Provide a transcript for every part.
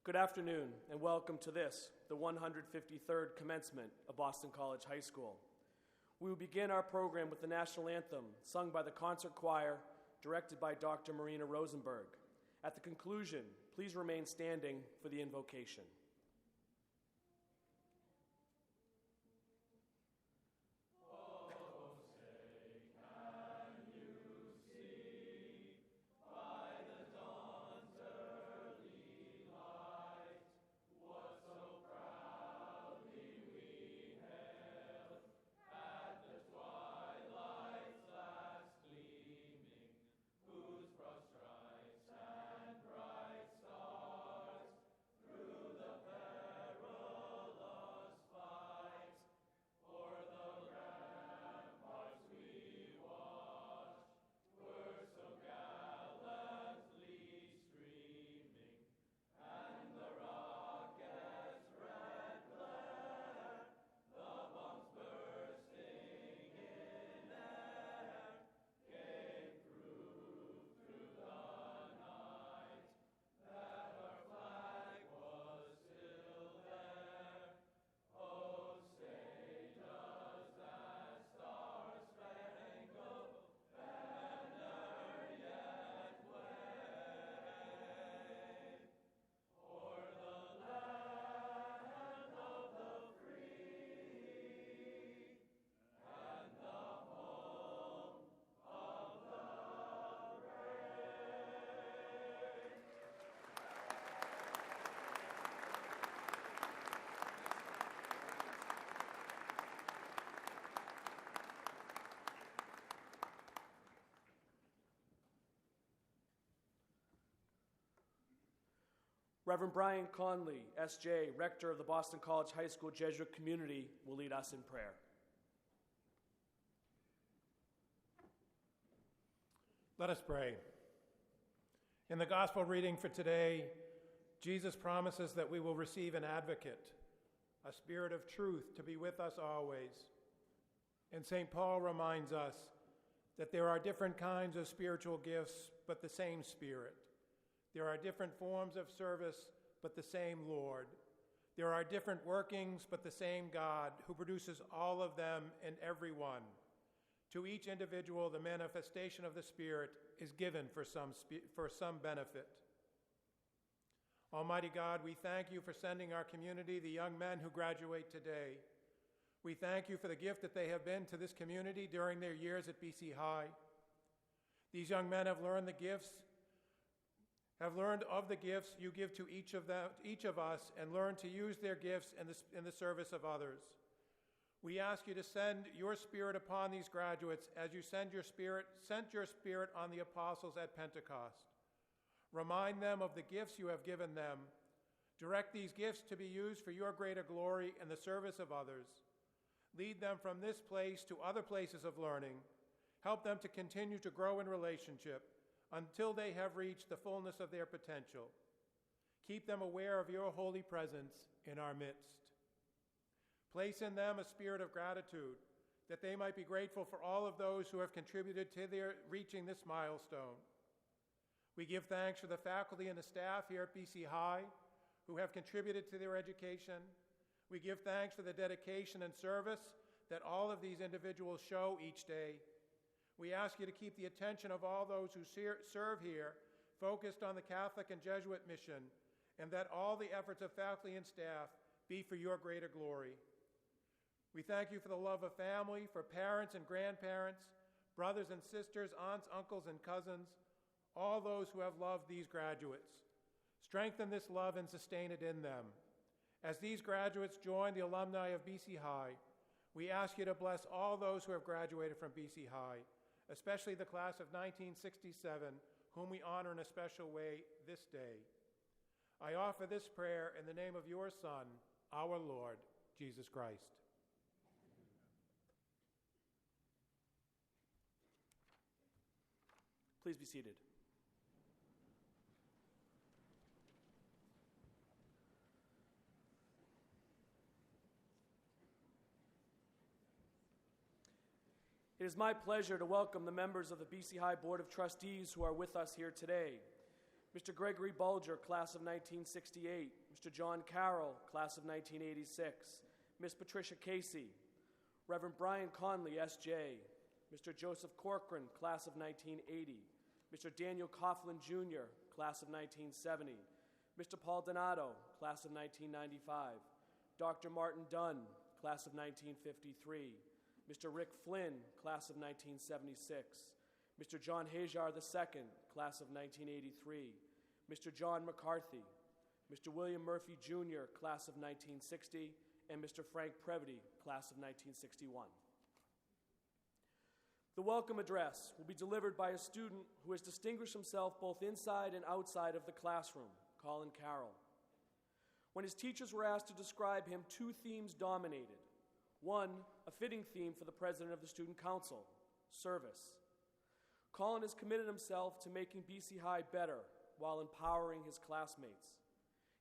Good afternoon, and welcome to this, the 153rd Commencement of Boston College High School. We will begin our program with the national anthem, sung by the concert choir, directed by Dr. Marina Rosenberg. At the conclusion, please remain standing for the invocation. Reverend Brian Conley, S.J., Rector of the Boston College High School Jesuit Community, will lead us in prayer. Let us pray. In the gospel reading for today, Jesus promises that we will receive an advocate, a spirit of truth to be with us always. And St. Paul reminds us that there are different kinds of spiritual gifts, but the same Spirit. There are different forms of service, but the same Lord. There are different workings, but the same God, who produces all of them in every one. To each individual, the manifestation of the Spirit is given for some benefit. Almighty God, we thank you for sending our community the young men who graduate today. We thank you for the gift that they have been to this community during their years at BC High. These young men have learned of the gifts you give to each of us, and learn to use their gifts in the service of others. We ask you to send your Spirit upon these graduates as you sent your Spirit on the apostles at Pentecost. Remind them of the gifts you have given them. Direct these gifts to be used for your greater glory and the service of others. Lead them from this place to other places of learning. Help them to continue to grow in relationship until they have reached the fullness of their potential. Keep them aware of your holy presence in our midst. Place in them a spirit of gratitude, that they might be grateful for all of those who have contributed to their reaching this milestone. We give thanks for the faculty and the staff here at BC High who have contributed to their education. We give thanks for the dedication and service that all of these individuals show each day. We ask you to keep the attention of all those who serve here focused on the Catholic and Jesuit mission, and that all the efforts of faculty and staff be for your greater glory. We thank you for the love of family, for parents and grandparents, brothers and sisters, aunts, uncles, and cousins, all those who have loved these graduates. Strengthen this love and sustain it in them. As these graduates join the alumni of BC High, we ask you to bless all those who have graduated from BC High, especially the class of 1967, whom we honor in a special way this day. I offer this prayer in the name of your Son, our Lord, Jesus Christ. Please be seated. It is my pleasure to welcome the members of the BC High Board of Trustees who are with us here today. Mr. Gregory Bulger, class of 1968, Mr. John Carroll, class of 1986, Miss Patricia Casey, Reverend Brian Conley, S.J., Mr. Joseph Corcoran, class of 1980, Mr. Daniel Coughlin, Jr., class of 1970, Mr. Paul Donato, class of 1995, Dr. Martin Dunn, class of 1953, Mr. Rick Flynn, class of 1976, Mr. John Hajar II, class of 1983, Mr. John McCarthy, Mr. William Murphy Jr., class of 1960, and Mr. Frank Previty, class of 1961. The welcome address will be delivered by a student who has distinguished himself both inside and outside of the classroom, Colin Carroll. When his teachers were asked to describe him, two themes dominated. One, a fitting theme for the president of the Student Council, service. Colin has committed himself to making BC High better while empowering his classmates.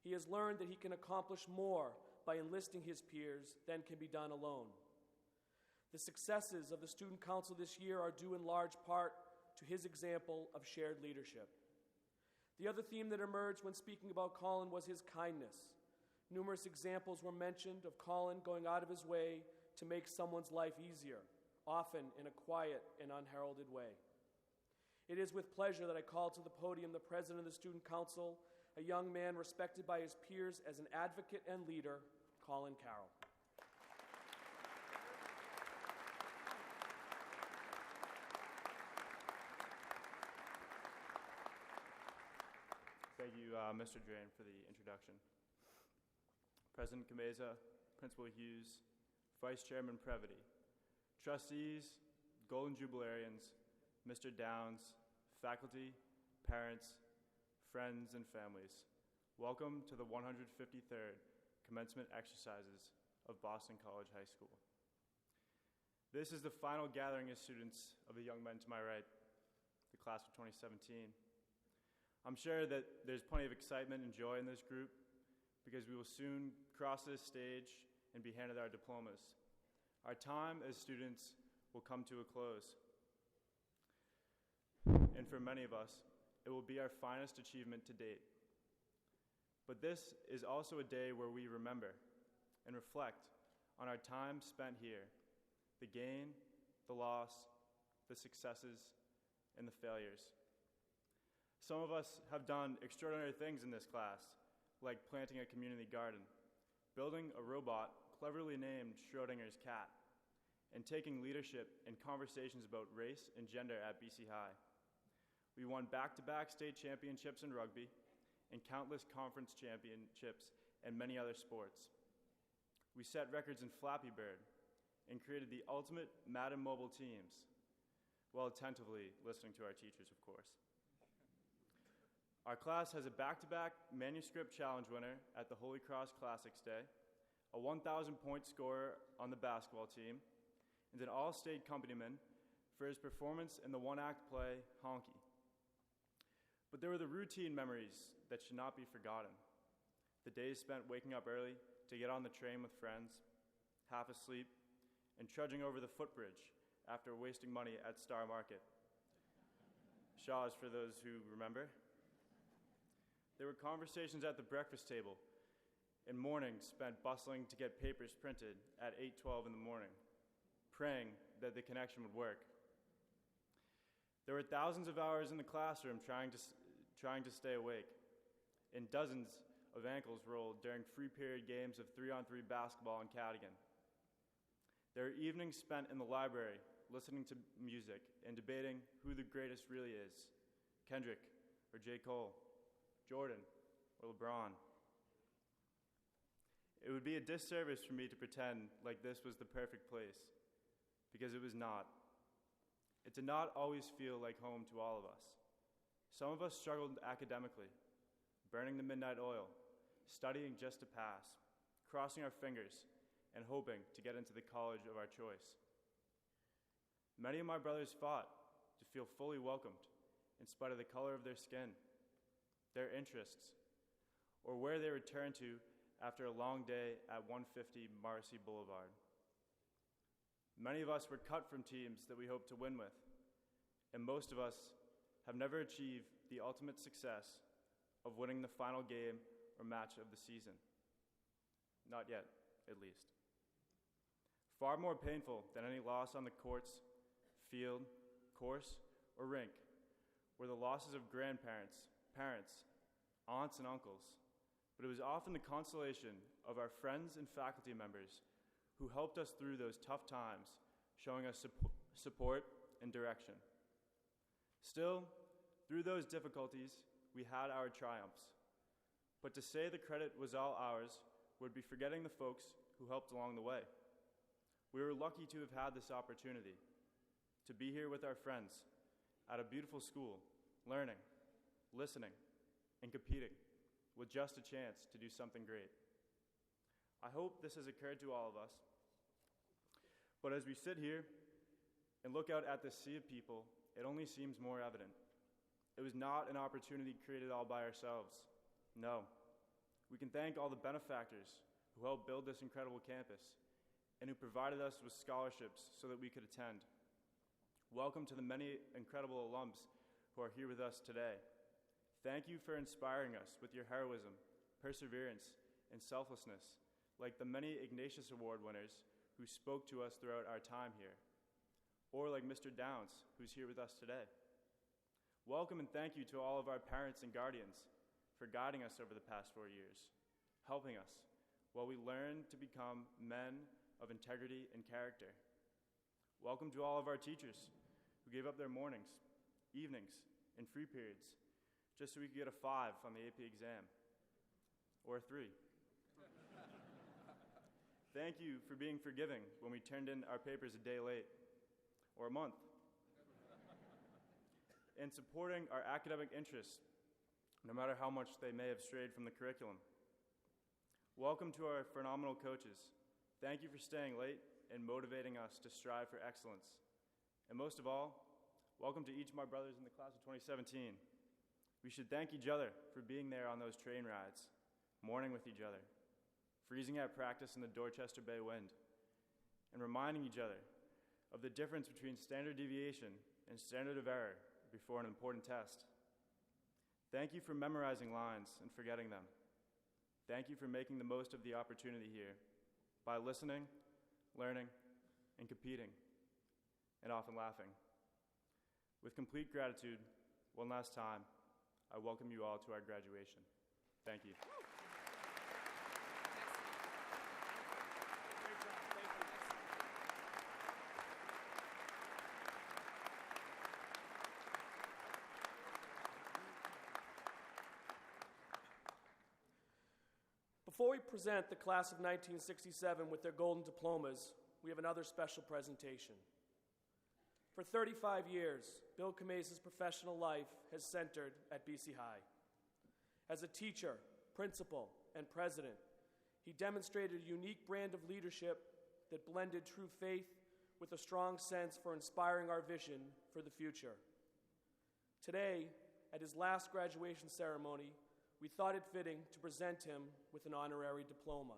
He has learned that he can accomplish more by enlisting his peers than can be done alone. The successes of the Student Council this year are due in large part to his example of shared leadership. The other theme that emerged when speaking about Colin was his kindness. Numerous examples were mentioned of Colin going out of his way to make someone's life easier, often in a quiet and unheralded way. It is with pleasure that I call to the podium the president of the Student Council, a young man respected by his peers as an advocate and leader, Colin Carroll. Thank you, Mr. Drain, for the introduction. President Kameza, Principal Hughes, Vice Chairman Previty, trustees, Golden Jubilarians, Mr. Downs, faculty, parents, friends, and families, welcome to the 153rd Commencement Exercises of Boston College High School. This is the final gathering of students of the young men to my right, the class of 2017. I'm sure that there's plenty of excitement and joy in this group because we will soon cross this stage and be handed our diplomas. Our time as students will come to a close. And for many of us, it will be our finest achievement to date. But this is also a day where we remember and reflect on our time spent here, the gain, the loss, the successes, and the failures. Some of us have done extraordinary things in this class, like planting a community garden, building a robot cleverly named Schrodinger's cat, and taking leadership in conversations about race and gender at BC High. We won back-to-back state championships in rugby and countless conference championships and many other sports. We set records in Flappy Bird and created the ultimate Madden Mobile teams, while attentively listening to our teachers, of course. Our class has a back-to-back manuscript challenge winner at the Holy Cross Classics Day, a 1,000-point scorer on the basketball team, and an all-state accompaniment for his performance in the one-act play, Honky. But there were the routine memories that should not be forgotten. The days spent waking up early to get on the train with friends, half asleep, and trudging over the footbridge after wasting money at Star Market. Shaw's for those who remember. There were conversations at the breakfast table and mornings spent bustling to get papers printed at 8:12 in the morning, praying that the connection would work. There were thousands of hours in the classroom trying to stay awake, and dozens of ankles rolled during free period games of 3-on-3 basketball in Cadogan. There are evenings spent in the library listening to music and debating who the greatest really is, Kendrick or J. Cole, Jordan or LeBron. It would be a disservice for me to pretend like this was the perfect place, because it was not. It did not always feel like home to all of us. Some of us struggled academically, burning the midnight oil, studying just to pass, crossing our fingers, and hoping to get into the college of our choice. Many of my brothers fought to feel fully welcomed in spite of the color of their skin, their interests, or where they returned to after a long day at 150 Marcy Boulevard. Many of us were cut from teams that we hoped to win with, and most of us have never achieved the ultimate success of winning the final game or match of the season. Not yet, at least. Far more painful than any loss on the courts, field, course, or rink were the losses of grandparents, parents, aunts, and uncles, but it was often the consolation of our friends and faculty members who helped us through those tough times, showing us support and direction. Still, through those difficulties, we had our triumphs. But to say the credit was all ours would be forgetting the folks who helped along the way. We were lucky to have had this opportunity, to be here with our friends at a beautiful school, learning, listening, and competing with just a chance to do something great. I hope this has occurred to all of us. But as we sit here and look out at this sea of people, it only seems more evident. It was not an opportunity created all by ourselves. No. We can thank all the benefactors who helped build this incredible campus and who provided us with scholarships so that we could attend. Welcome to the many incredible alums who are here with us today. Thank you for inspiring us with your heroism, perseverance, and selflessness, like the many Ignatius Award winners who spoke to us throughout our time here, or like Mr. Downs, who's here with us today. Welcome and thank you to all of our parents and guardians for guiding us over the past 4 years, helping us while we learn to become men of integrity and character. Welcome to all of our teachers who gave up their mornings, evenings, and free periods just so we could get a 5 on the AP exam, or a 3. Thank you for being forgiving when we turned in our papers a day late, or a month, and supporting our academic interests, no matter how much they may have strayed from the curriculum. Welcome to our phenomenal coaches. Thank you for staying late and motivating us to strive for excellence. And most of all, welcome to each of my brothers in the class of 2017. We should thank each other for being there on those train rides, mourning with each other, freezing at practice in the Dorchester Bay wind, and reminding each other of the difference between standard deviation and standard of error before an important test. Thank you for memorizing lines and forgetting them. Thank you for making the most of the opportunity here by listening, learning, and competing, and often laughing. With complete gratitude, one last time, I welcome you all to our graduation. Thank you. Before we present the class of 1967 with their golden diplomas, we have another special presentation. For 35 years, Bill Kamase's professional life has centered at BC High. As a teacher, principal, and president, he demonstrated a unique brand of leadership that blended true faith with a strong sense for inspiring our vision for the future. Today, at his last graduation ceremony, we thought it fitting to present him with an honorary diploma.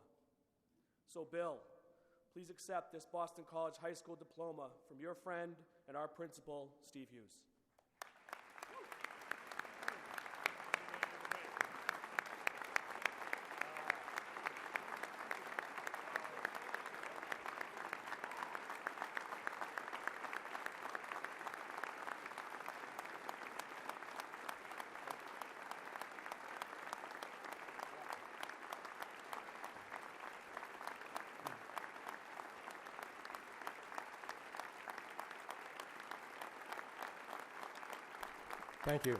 So, Bill, please accept this Boston College High School diploma from your friend and our principal, Steve Hughes. Thank you.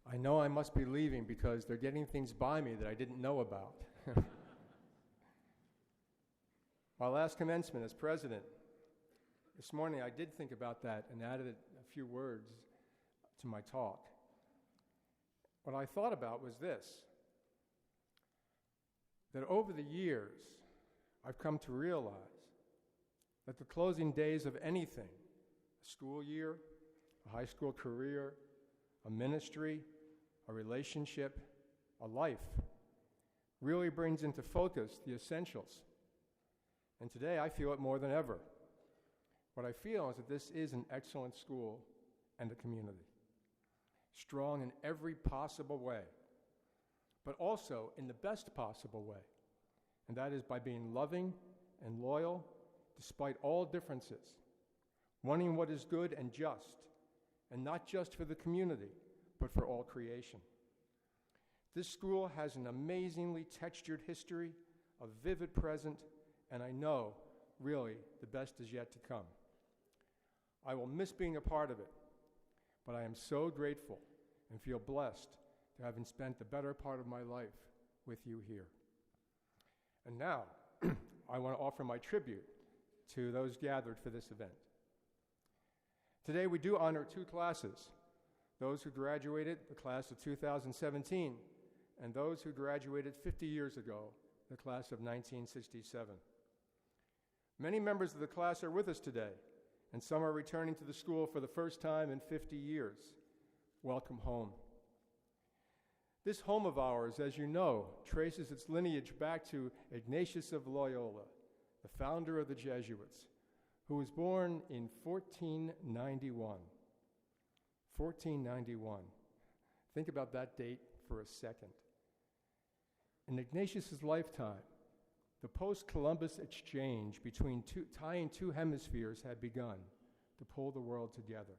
I know I must be leaving because they're getting things by me that I didn't know about. My last commencement as president, this morning I did think about that and added a few words to my talk. What I thought about was this, that over the years I've come to realize that the closing days of anything, a school year, a high school career, a ministry, a relationship, a life, really brings into focus the essentials. And today I feel it more than ever. What I feel is that this is an excellent school and a community, strong in every possible way, but also in the best possible way, and that is by being loving and loyal despite all differences, wanting what is good and just, and not just for the community, but for all creation. This school has an amazingly textured history, a vivid present, and I know, really, the best is yet to come. I will miss being a part of it, but I am so grateful and feel blessed to having spent the better part of my life with you here. And now, I want to offer my tribute to those gathered for this event. Today we do honor two classes, those who graduated, the class of 2017, and those who graduated 50 years ago, the class of 1967. Many members of the class are with us today, and some are returning to the school for the first time in 50 years. Welcome home. This home of ours, as you know, traces its lineage back to Ignatius of Loyola, the founder of the Jesuits, who was born in 1491. 1491. Think about that date for a second. In Ignatius's lifetime, the post-Columbus exchange between tying two hemispheres had begun to pull the world together.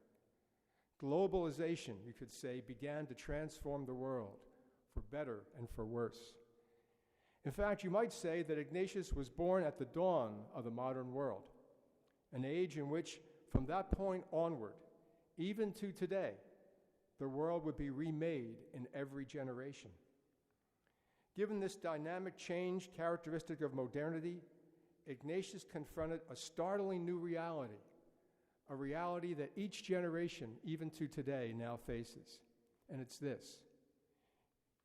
Globalization, you could say, began to transform the world for better and for worse. In fact, you might say that Ignatius was born at the dawn of the modern world, an age in which, from that point onward, even to today, the world would be remade in every generation. Given this dynamic change characteristic of modernity, Ignatius confronted a startling new reality, a reality that each generation, even to today, now faces. And it's this: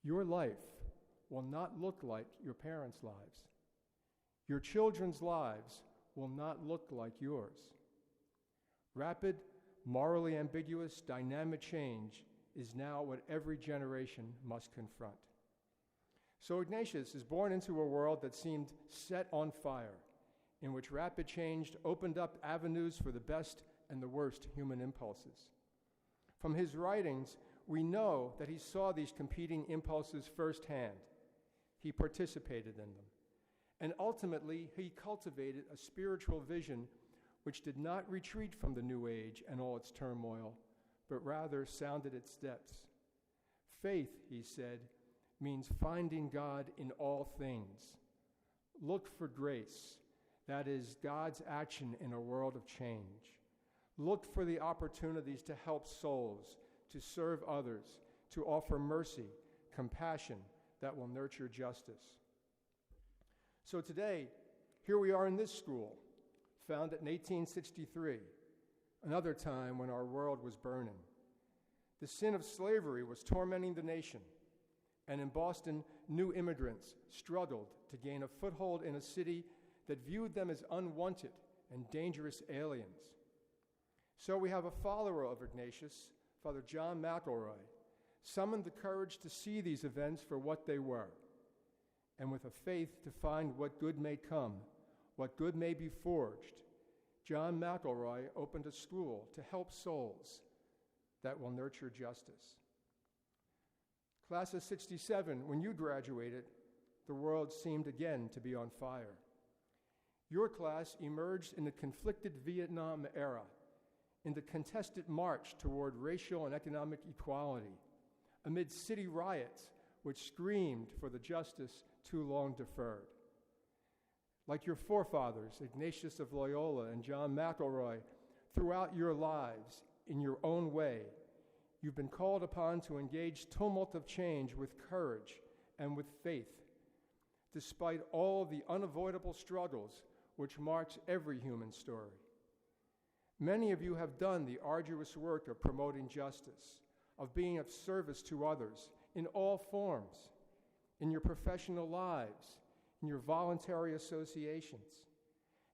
your life will not look like your parents' lives. Your children's lives will not look like yours. Rapid, morally ambiguous, dynamic change is now what every generation must confront. So Ignatius is born into a world that seemed set on fire, in which rapid change opened up avenues for the best and the worst human impulses. From his writings, we know that he saw these competing impulses firsthand. He participated in them. And ultimately, he cultivated a spiritual vision which did not retreat from the New Age and all its turmoil, but rather sounded its depths. Faith, he said, means finding God in all things. Look for grace, that is, God's action in a world of change. Look for the opportunities to help souls, to serve others, to offer mercy, compassion that will nurture justice. So today, here we are in this school, founded in 1863, another time when our world was burning. The sin of slavery was tormenting the nation, and in Boston, new immigrants struggled to gain a foothold in a city that viewed them as unwanted and dangerous aliens. So we have a follower of Ignatius, Father John McElroy, summoned the courage to see these events for what they were, and with a faith to find what good may come, what good may be forged. John McElroy opened a school to help souls that will nurture justice. Class of 67, when you graduated, the world seemed again to be on fire. Your class emerged in the conflicted Vietnam era, in the contested march toward racial and economic equality, amid city riots which screamed for the justice too long deferred. Like your forefathers, Ignatius of Loyola and John McElroy, throughout your lives, in your own way, you've been called upon to engage tumult of change with courage and with faith, despite all the unavoidable struggles which marks every human story. Many of you have done the arduous work of promoting justice, of being of service to others in all forms, in your professional lives, in your voluntary associations.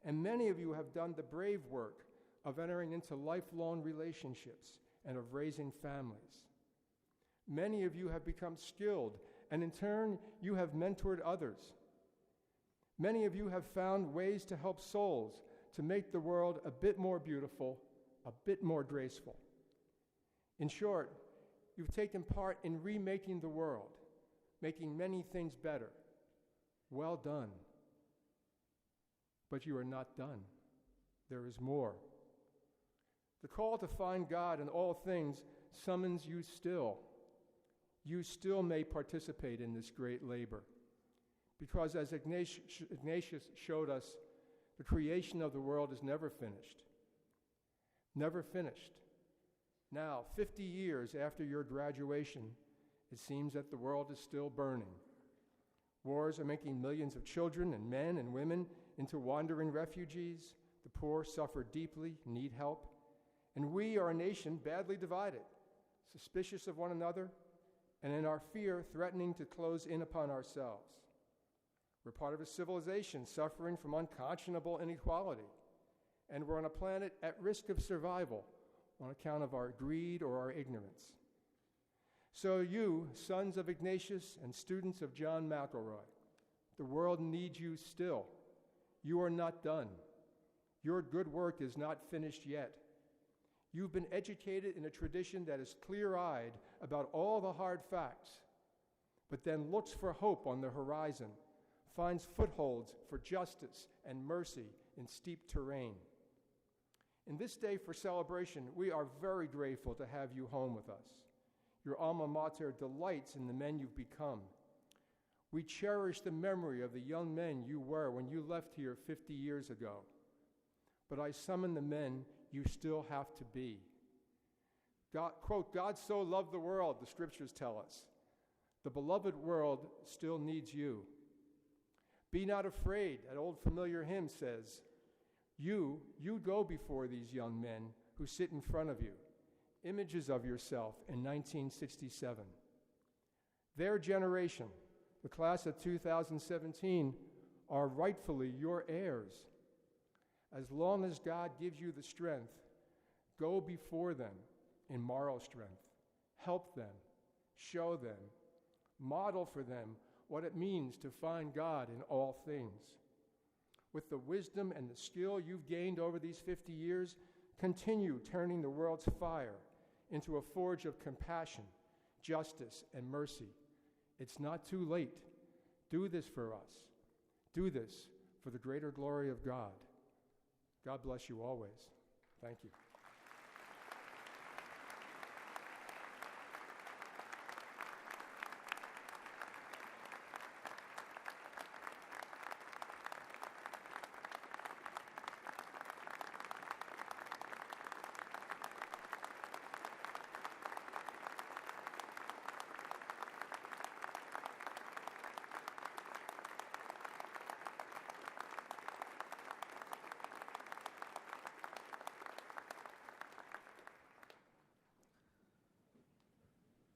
And many of you have done the brave work of entering into lifelong relationships and of raising families. Many of you have become skilled, and in turn, you have mentored others. Many of you have found ways to help souls to make the world a bit more beautiful, a bit more graceful. In short, you've taken part in remaking the world, making many things better. Well done. But you are not done. There is more. The call to find God in all things summons you still. You still may participate in this great labor. Because as Ignatius showed us, the creation of the world is never finished. Never finished. Now, 50 years after your graduation, it seems that the world is still burning. Wars are making millions of children and men and women into wandering refugees. The poor suffer deeply, need help. And we are a nation badly divided, suspicious of one another, and in our fear threatening to close in upon ourselves. We're part of a civilization suffering from unconscionable inequality, and we're on a planet at risk of survival on account of our greed or our ignorance. So you, sons of Ignatius and students of John McElroy, the world needs you still. You are not done. Your good work is not finished yet. You've been educated in a tradition that is clear-eyed about all the hard facts, but then looks for hope on the horizon, finds footholds for justice and mercy in steep terrain. In this day for celebration, we are very grateful to have you home with us. Your alma mater delights in the men you've become. We cherish the memory of the young men you were when you left here 50 years ago. But I summon the men you still have to be. God, quote, God so loved the world, the scriptures tell us. The beloved world still needs you. Be not afraid, that old familiar hymn says. You go before these young men who sit in front of you, images of yourself in 1967. Their generation, the class of 2017, are rightfully your heirs. As long as God gives you the strength, go before them in moral strength. Help them, show them, model for them what it means to find God in all things. With the wisdom and the skill you've gained over these 50 years, continue turning the world's fire into a forge of compassion, justice, and mercy. It's not too late. Do this for us. Do this for the greater glory of God. God bless you always. Thank you.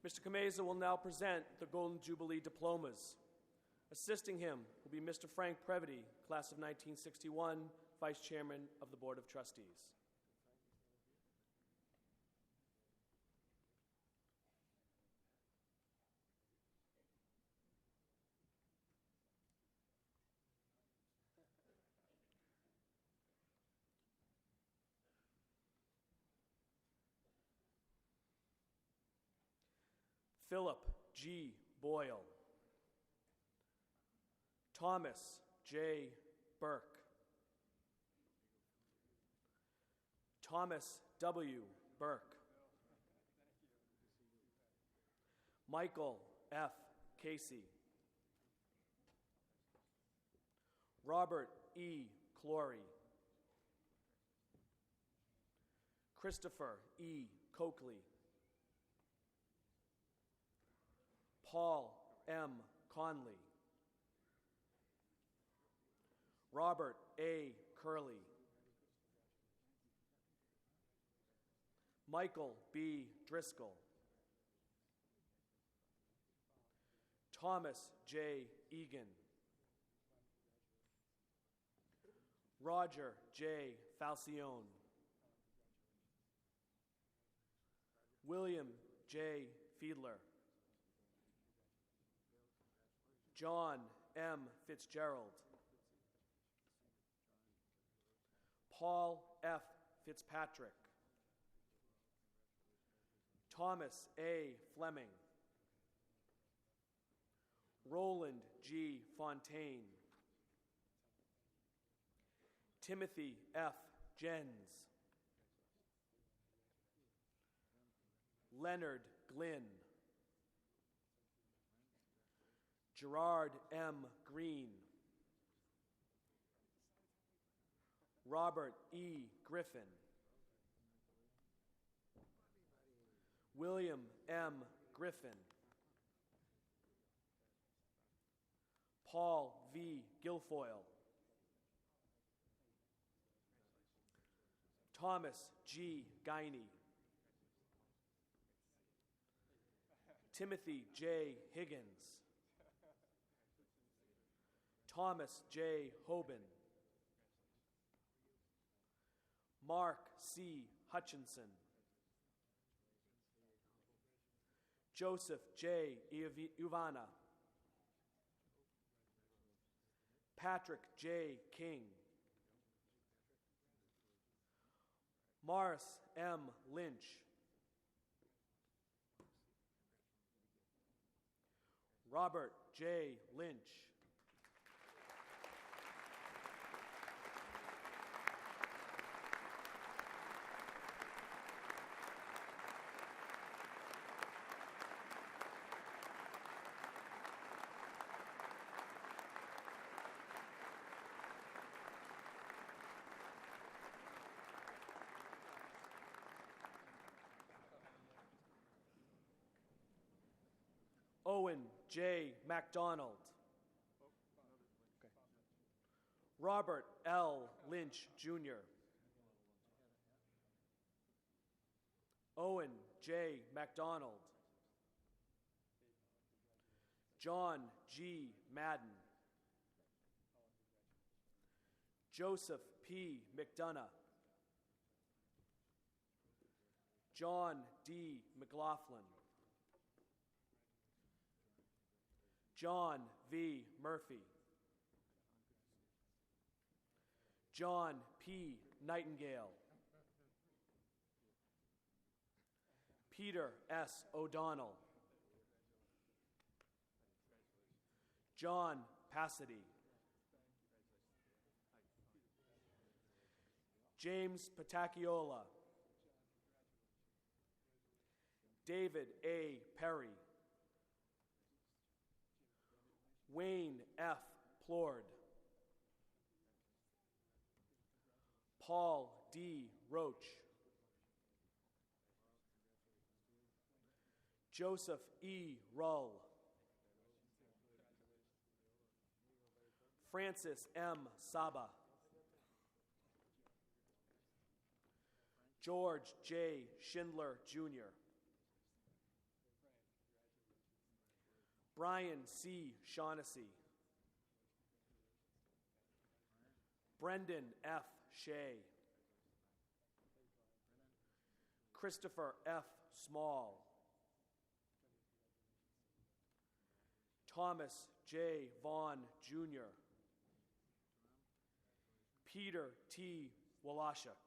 Mr. Kameza will now present the Golden Jubilee diplomas. Assisting him will be Mr. Frank Previty, class of 1961, Vice Chairman of the Board of Trustees. Philip G. Boyle. Thomas J. Burke. Thomas W. Burke. Michael F. Casey. Robert E. Clory. Christopher E. Coakley. Paul M. Conley. Robert A. Curley. Michael B. Driscoll. Thomas J. Egan. Roger J. Falcione. William J. Fiedler. John M. Fitzgerald. Paul F. Fitzpatrick, Thomas A. Fleming, Roland G. Fontaine, Timothy F. Jens, Leonard Glynn, Gerard M. Green, Robert E. Griffin, William M. Griffin, Paul V. Guilfoyle, Thomas G. Guiney, Timothy J. Higgins, Thomas J. Hoban, Mark C. Hutchinson, Joseph J. Ivana, Patrick J. King, Morris M. Lynch, Robert J. Lynch, Owen J. MacDonald, Robert L. Lynch, Jr., Owen J. MacDonald, John G. Madden, Joseph P. McDonough, John D. McLaughlin, John V. Murphy, John P. Nightingale, Peter S. O'Donnell, John Pasaddy, James Patacchiola, David A. Perry, Wayne F. Plord, Paul D. Roach, Joseph E. Rull, Francis M. Saba, George J. Schindler, Jr., Brian C. Shaughnessy, Brendan F. Shea, Christopher F. Small, Thomas J. Vaughn, Jr., Peter T. Walashuk,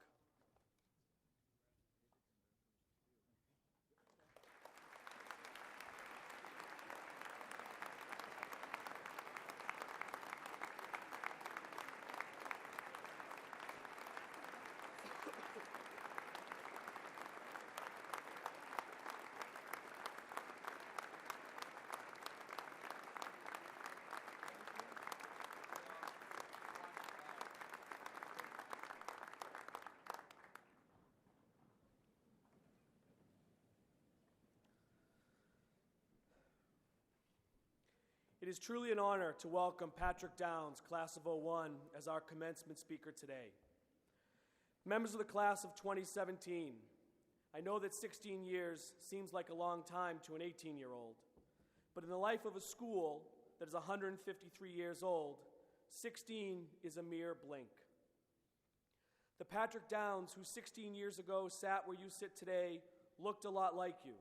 It is truly an honor to welcome Patrick Downs, Class of '01, as our commencement speaker today. Members of the class of 2017, I know that 16 years seems like a long time to an 18-year-old, but in the life of a school that is 153 years old, 16 is a mere blink. The Patrick Downs who 16 years ago sat where you sit today looked a lot like you.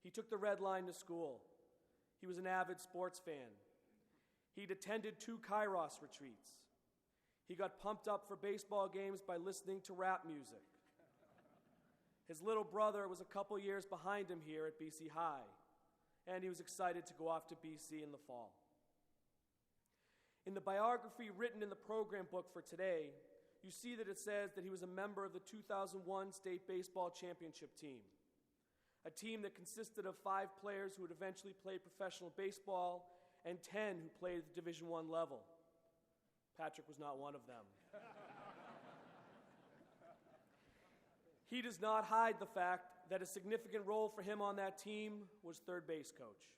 He took the red line to school. He was an avid sports fan. He'd attended 2 Kairos retreats. He got pumped up for baseball games by listening to rap music. His little brother was a couple years behind him here at BC High, and he was excited to go off to BC in the fall. In the biography written in the program book for today, you see that it says that he was a member of the 2001 state baseball championship team, a team that consisted of 5 players who would eventually play professional baseball and 10 who played at the Division I level. Patrick was not one of them. He does not hide the fact that a significant role for him on that team was third base coach.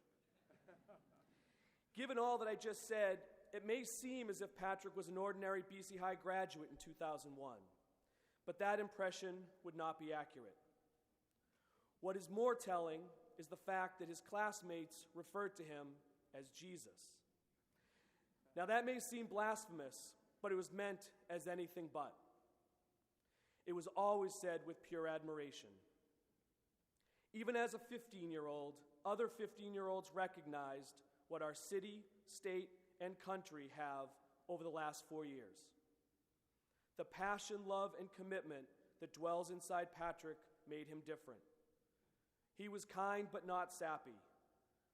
Given all that I just said, it may seem as if Patrick was an ordinary BC High graduate in 2001, but that impression would not be accurate. What is more telling is the fact that his classmates referred to him as Jesus. Now that may seem blasphemous, but it was meant as anything but. It was always said with pure admiration. Even as a 15-year-old, other 15-year-olds recognized what our city, state, and country have over the last 4 years. The passion, love, and commitment that dwells inside Patrick made him different. He was kind but not sappy.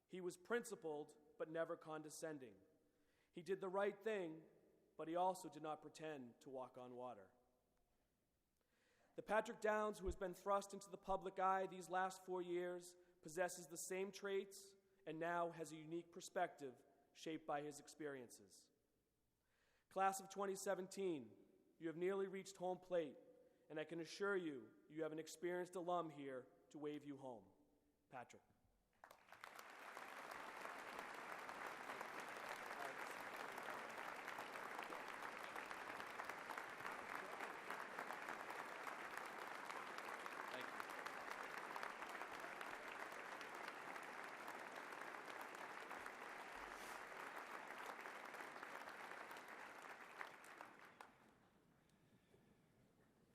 He was principled but never condescending. He did the right thing, but he also did not pretend to walk on water. The Patrick Downs who has been thrust into the public eye these last 4 years possesses the same traits and now has a unique perspective shaped by his experiences. Class of 2017, you have nearly reached home plate, and I can assure you, you have an experienced alum here to wave you home. Patrick.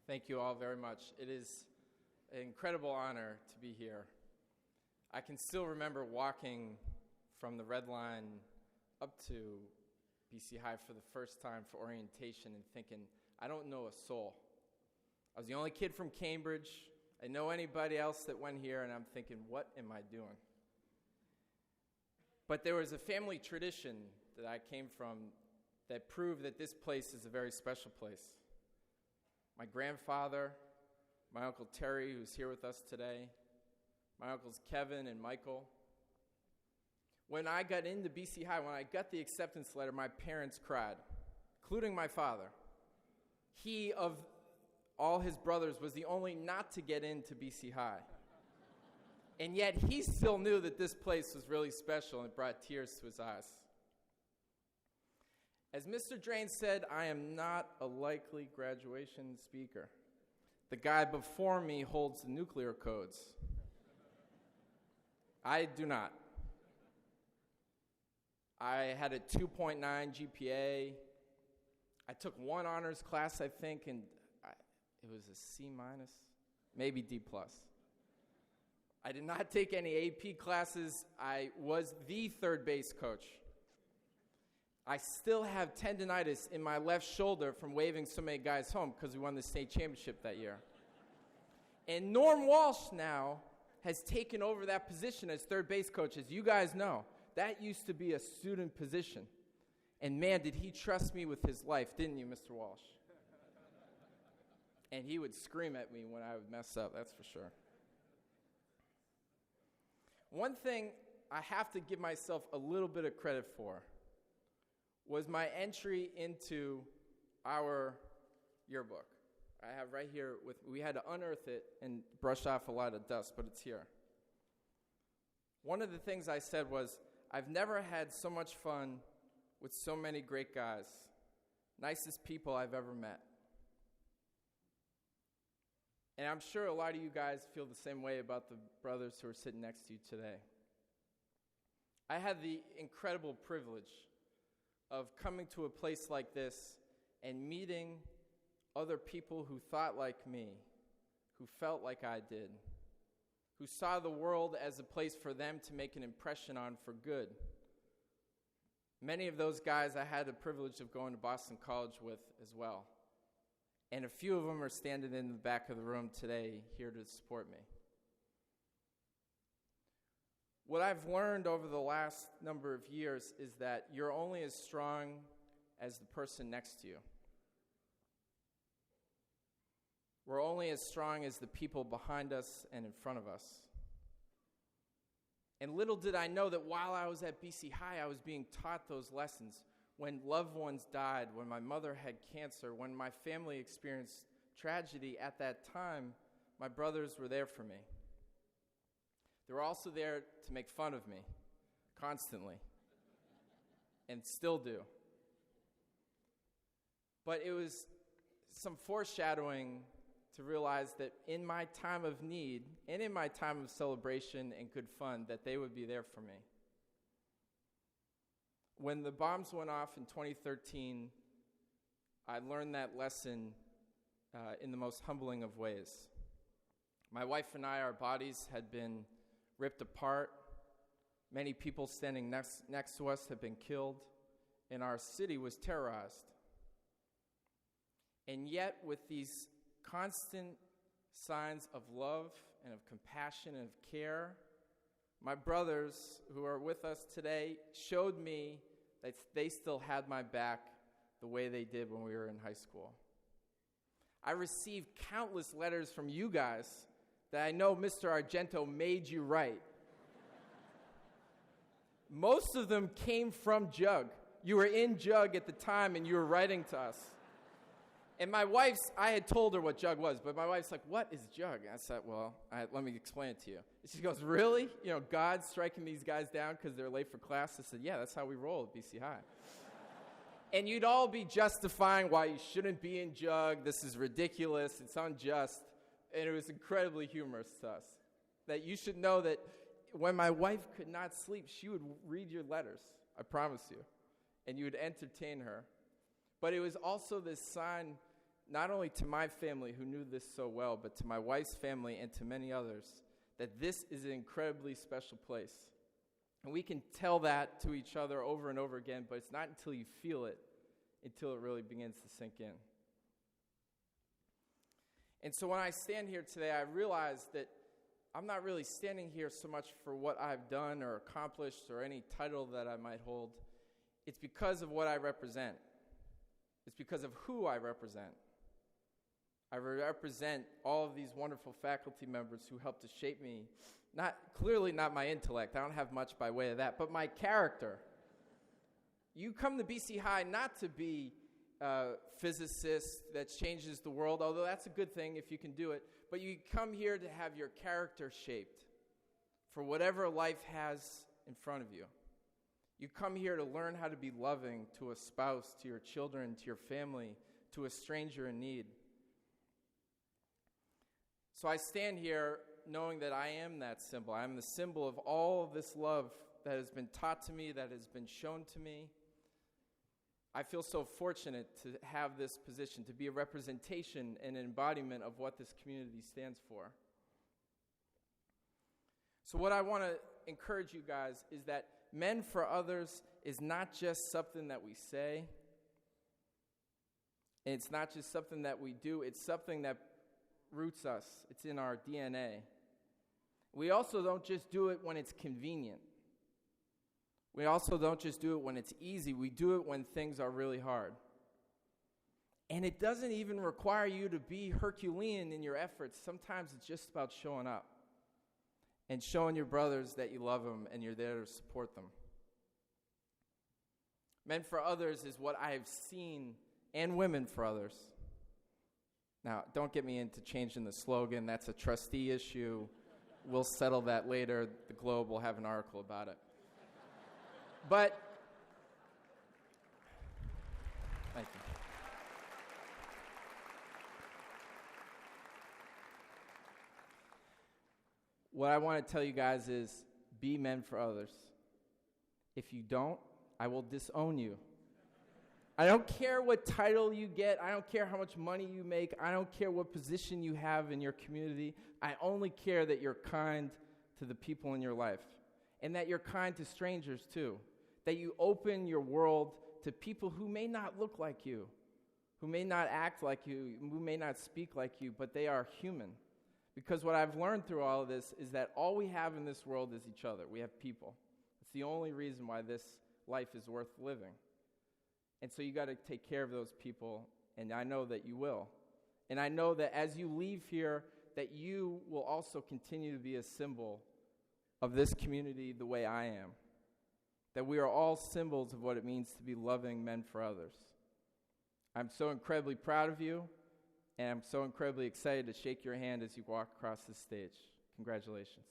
Thank you all very much. It is an incredible honor to be here. I can still remember walking from the Red Line up to BC High for the first time for orientation and thinking, I don't know a soul. I was the only kid from Cambridge. I know anybody else that went here, and I'm thinking, what am I doing? But there was a family tradition that I came from that proved that this place is a very special place. My grandfather, my Uncle Terry, who's here with us today, my uncles Kevin and Michael. When I got into BC High, when I got the acceptance letter, my parents cried, including my father. He, of all his brothers, was the only not to get into BC High. And yet he still knew that this place was really special, and it brought tears to his eyes. As Mr. Drain said, I am not a likely graduation speaker. The guy before me holds the nuclear codes. I do not. I had a 2.9 GPA. I took one honors class, I think, and it was a C-, maybe D+. I did not take any AP classes. I was the third base coach. I still have tendinitis in my left shoulder from waving so many guys home because we won the state championship that year. And Norm Walsh now has taken over that position as third base coach. As you guys know, that used to be a student position. And man, did he trust me with his life, didn't you, Mr. Walsh? And he would scream at me when I would mess up, that's for sure. One thing I have to give myself a little bit of credit for was my entry into our yearbook. I have right here, we had to unearth it and brush off a lot of dust, but it's here. One of the things I said was, I've never had so much fun with so many great guys. Nicest people I've ever met. And I'm sure a lot of you guys feel the same way about the brothers who are sitting next to you today. I had the incredible privilege of coming to a place like this and meeting other people who thought like me, who felt like I did, who saw the world as a place for them to make an impression on for good. Many of those guys I had the privilege of going to Boston College with as well. And a few of them are standing in the back of the room today here to support me. What I've learned over the last number of years is that you're only as strong as the person next to you. We're only as strong as the people behind us and in front of us. And little did I know that while I was at BC High, I was being taught those lessons. When loved ones died, when my mother had cancer, when my family experienced tragedy at that time, my brothers were there for me. They were also there to make fun of me, constantly, and still do. But it was some foreshadowing to realize that in my time of need and in my time of celebration and good fun, that they would be there for me. When the bombs went off in 2013, I learned that lesson in the most humbling of ways. My wife and I, our bodies had been ripped apart. Many people standing next to us had been killed, and our city was terrorized. And yet, with these constant signs of love and of compassion and of care, my brothers who are with us today showed me that they still had my back the way they did when we were in high school. I received countless letters from you guys that I know Mr. Argento made you write. Most of them came from Jug. You were in Jug at the time and you were writing to us. And my wife's, I had told her what Jug was, but my wife's like, what is Jug? I said, well, let me explain it to you. And she goes, really? You know, God's striking these guys down because they're late for class? I said, yeah, that's how we roll at BC High. And you'd all be justifying why you shouldn't be in Jug. This is ridiculous. It's unjust. And it was incredibly humorous to us. That you should know that when my wife could not sleep, she would read your letters, I promise you. And you would entertain her. But it was also this sign, not only to my family who knew this so well, but to my wife's family and to many others, that this is an incredibly special place. And we can tell that to each other over and over again, but it's not until you feel it, until it really begins to sink in. And so when I stand here today, I realize that I'm not really standing here so much for what I've done or accomplished or any title that I might hold. It's because of what I represent. It's because of who I represent. I represent all of these wonderful faculty members who helped to shape me. Clearly not my intellect. I don't have much by way of that, but my character. You come to BC High not to be a physicist that changes the world, although that's a good thing if you can do it, but you come here to have your character shaped for whatever life has in front of you. You come here to learn how to be loving to a spouse, to your children, to your family, to a stranger in need. So I stand here knowing that I am that symbol. I am the symbol of all of this love that has been taught to me, that has been shown to me. I feel so fortunate to have this position, to be a representation and an embodiment of what this community stands for. So what I want to encourage you guys is that Men for Others is not just something that we say, and it's not just something that we do, it's something that roots us. It's in our DNA. We also don't just do it when it's convenient. We also don't just do it when it's easy. We do it when things are really hard. And it doesn't even require you to be Herculean in your efforts. Sometimes it's just about showing up and showing your brothers that you love them and you're there to support them. Men for Others is what I have seen, and Women for Others. Now, don't get me into changing the slogan. That's a trustee issue. We'll settle that later. The Globe will have an article about it. But, thank you. What I want to tell you guys is, be men for others. If you don't, I will disown you. I don't care what title you get. I don't care how much money you make. I don't care what position you have in your community. I only care that you're kind to the people in your life, and that you're kind to strangers too. that you open your world to people who may not look like you, who may not act like you, who may not speak like you, but they are human. Because what I've learned through all of this is that all we have in this world is each other. We have people. It's the only reason why this life is worth living. And so you got to take care of those people, and I know that you will. And I know that as you leave here, that you will also continue to be a symbol of this community the way I am. That we are all symbols of what it means to be loving men for others. I'm so incredibly proud of you, and I'm so incredibly excited to shake your hand as you walk across this stage. Congratulations.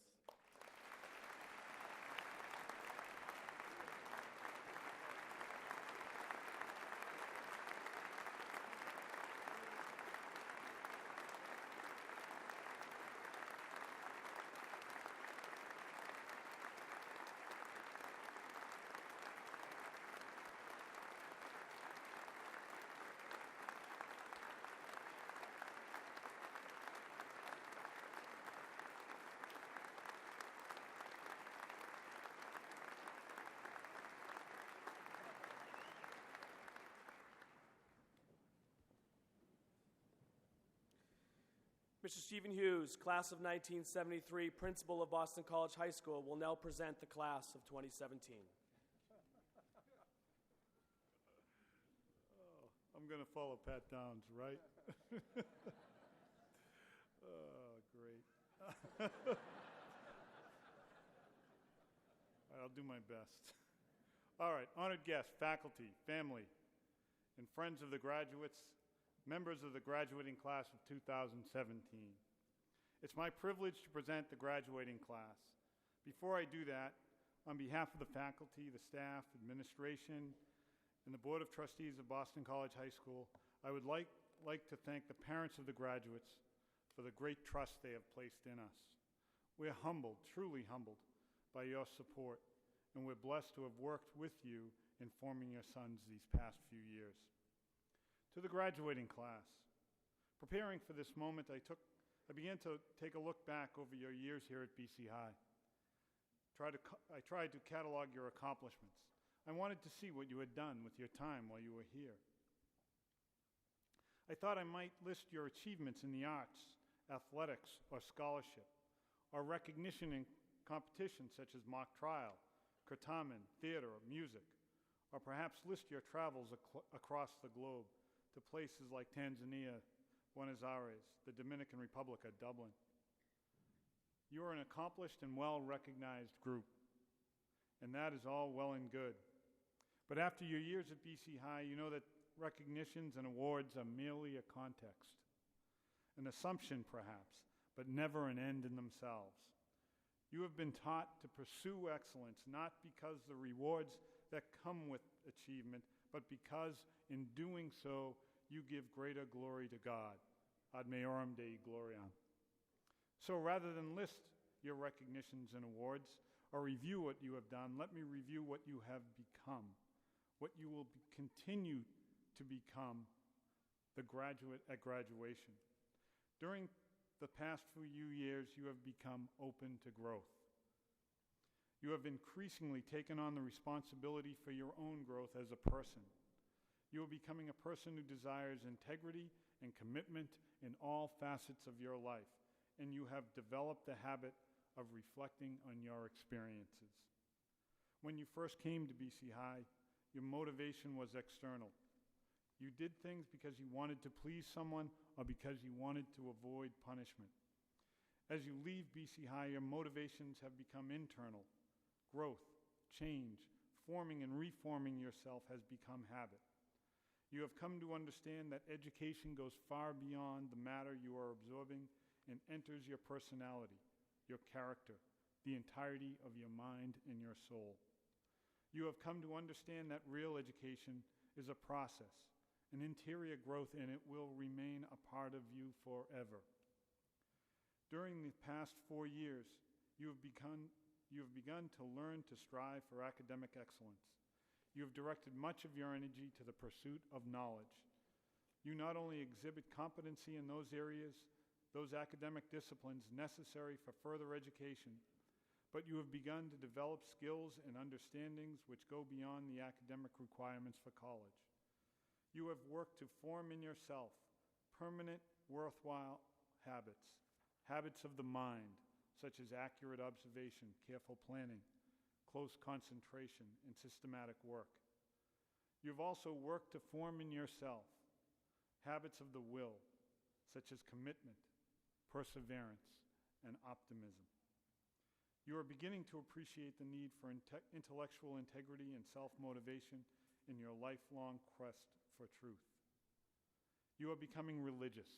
Mr. Stephen Hughes, class of 1973, principal of Boston College High School, will now present the class of 2017. I'm going to follow Pat Downs, right? Oh, great. I'll do my best. All right, honored guests, faculty, family, and friends of the graduates, members of the graduating class of 2017. It's my privilege to present the graduating class. Before I do that, on behalf of the faculty, the staff, administration, and the Board of Trustees of Boston College High School, I would like to thank the parents of the graduates for the great trust they have placed in us. We're humbled, truly humbled, by your support, and we're blessed to have worked with you in forming your sons these past few years. To the graduating class, preparing for this moment, I began to take a look back over your years here at BC High. I tried to catalog your accomplishments. I wanted to see what you had done with your time while you were here. I thought I might list your achievements in the arts, athletics, or scholarship, or recognition in competitions such as mock trial, curtamen, theater, or music, or perhaps list your travels across the globe to places like Tanzania, Buenos Aires, the Dominican Republic, or Dublin. You are an accomplished and well-recognized group, and that is all well and good. But after your years at BC High, you know that recognitions and awards are merely a context, an assumption perhaps, but never an end in themselves. You have been taught to pursue excellence, not because the rewards that come with achievement, but because in doing so, you give greater glory to God. Ad Maiorem Dei Gloriam. So rather than list your recognitions and awards or review what you have done, let me review what you have become, what you will continue to become the graduate at graduation. During the past few years, you have become open to growth. You have increasingly taken on the responsibility for your own growth as a person. You are becoming a person who desires integrity and commitment in all facets of your life, and you have developed the habit of reflecting on your experiences. When you first came to BC High, your motivation was external. You did things because you wanted to please someone or because you wanted to avoid punishment. As you leave BC High, your motivations have become internal. Growth, change, forming and reforming yourself has become habit. You have come to understand that education goes far beyond the matter you are absorbing and enters your personality, your character, the entirety of your mind and your soul. You have come to understand that real education is a process, an interior growth, and it will remain a part of you forever. During the past 4 years, you have begun to learn to strive for academic excellence. You have directed much of your energy to the pursuit of knowledge. You not only exhibit competency in those areas, those academic disciplines necessary for further education, but you have begun to develop skills and understandings which go beyond the academic requirements for college. You have worked to form in yourself permanent, worthwhile habits, habits of the mind, such as accurate observation, careful planning, close concentration, and systematic work. You've also worked to form in yourself habits of the will, such as commitment, perseverance, and optimism. You are beginning to appreciate the need for intellectual integrity and self-motivation in your lifelong quest for truth. You are becoming religious.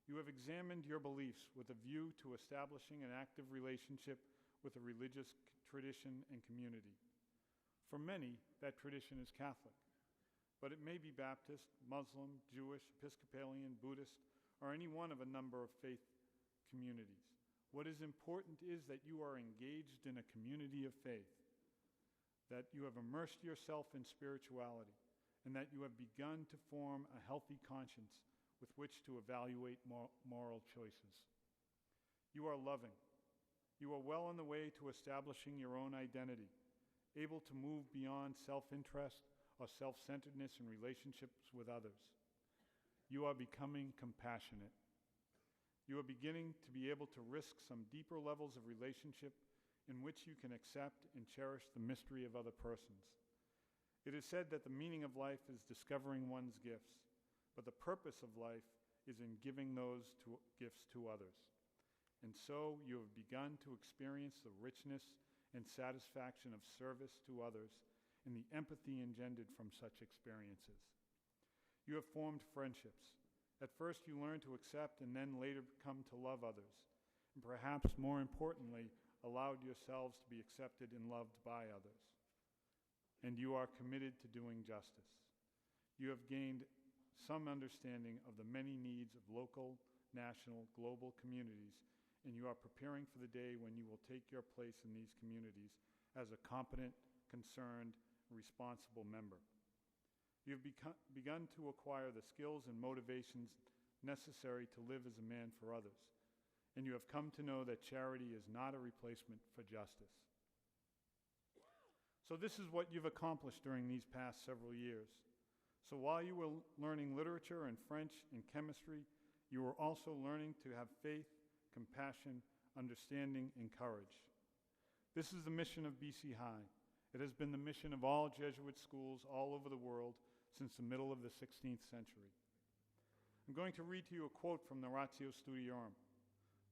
You have examined your beliefs with a view to establishing an active relationship with a religious tradition and community. For many, that tradition is Catholic, but it may be Baptist, Muslim, Jewish, Episcopalian, Buddhist, or any one of a number of faith communities. What is important is that you are engaged in a community of faith, that you have immersed yourself in spirituality, and that you have begun to form a healthy conscience with which to evaluate moral choices. You are loving. You are well on the way to establishing your own identity, able to move beyond self-interest or self-centeredness in relationships with others. You are becoming compassionate. You are beginning to be able to risk some deeper levels of relationship in which you can accept and cherish the mystery of other persons. It is said that the meaning of life is discovering one's gifts, but the purpose of life is in giving those gifts to others. And so you have begun to experience the richness and satisfaction of service to others and the empathy engendered from such experiences. You have formed friendships. At first you learn to accept and then later come to love others, and perhaps more importantly, allowed yourselves to be accepted and loved by others. And you are committed to doing justice. You have gained some understanding of the many needs of local, national, global communities, and you are preparing for the day when you will take your place in these communities as a competent, concerned, responsible member. You have begun to acquire the skills and motivations necessary to live as a man for others, and you have come to know that charity is not a replacement for justice. So this is what you've accomplished during these past several years. So while you were learning literature and French and chemistry, you were also learning to have faith, compassion, understanding, and courage. This is the mission of BC High. It has been the mission of all Jesuit schools all over the world since the middle of the 16th century. I'm going to read to you a quote from the Ratio Studiorum.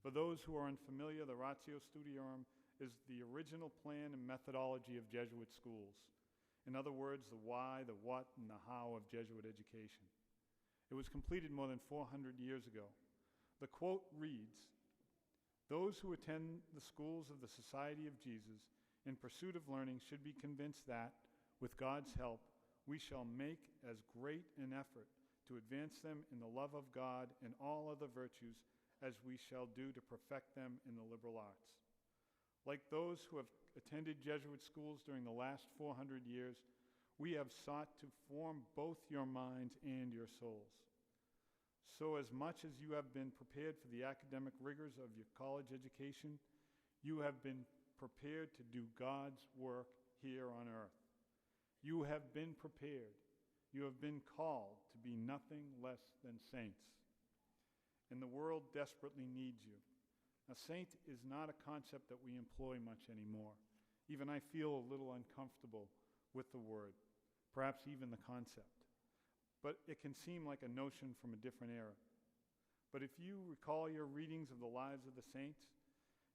For those who are unfamiliar, the Ratio Studiorum is the original plan and methodology of Jesuit schools. In other words, the why, the what, and the how of Jesuit education. It was completed more than 400 years ago. The quote reads, "Those who attend the schools of the Society of Jesus in pursuit of learning should be convinced that, with God's help, we shall make as great an effort to advance them in the love of God and all other virtues as we shall do to perfect them in the liberal arts. Like those who have attended Jesuit schools during the last 400 years, we have sought to form both your minds and your souls. So as much as you have been prepared for the academic rigors of your college education, you have been prepared to do God's work here on earth. You have been prepared. You have been called to be nothing less than saints. And the world desperately needs you. A saint is not a concept that we employ much anymore. Even I feel a little uncomfortable with the word, perhaps even the concept. But it can seem like a notion from a different era. But if you recall your readings of the lives of the saints,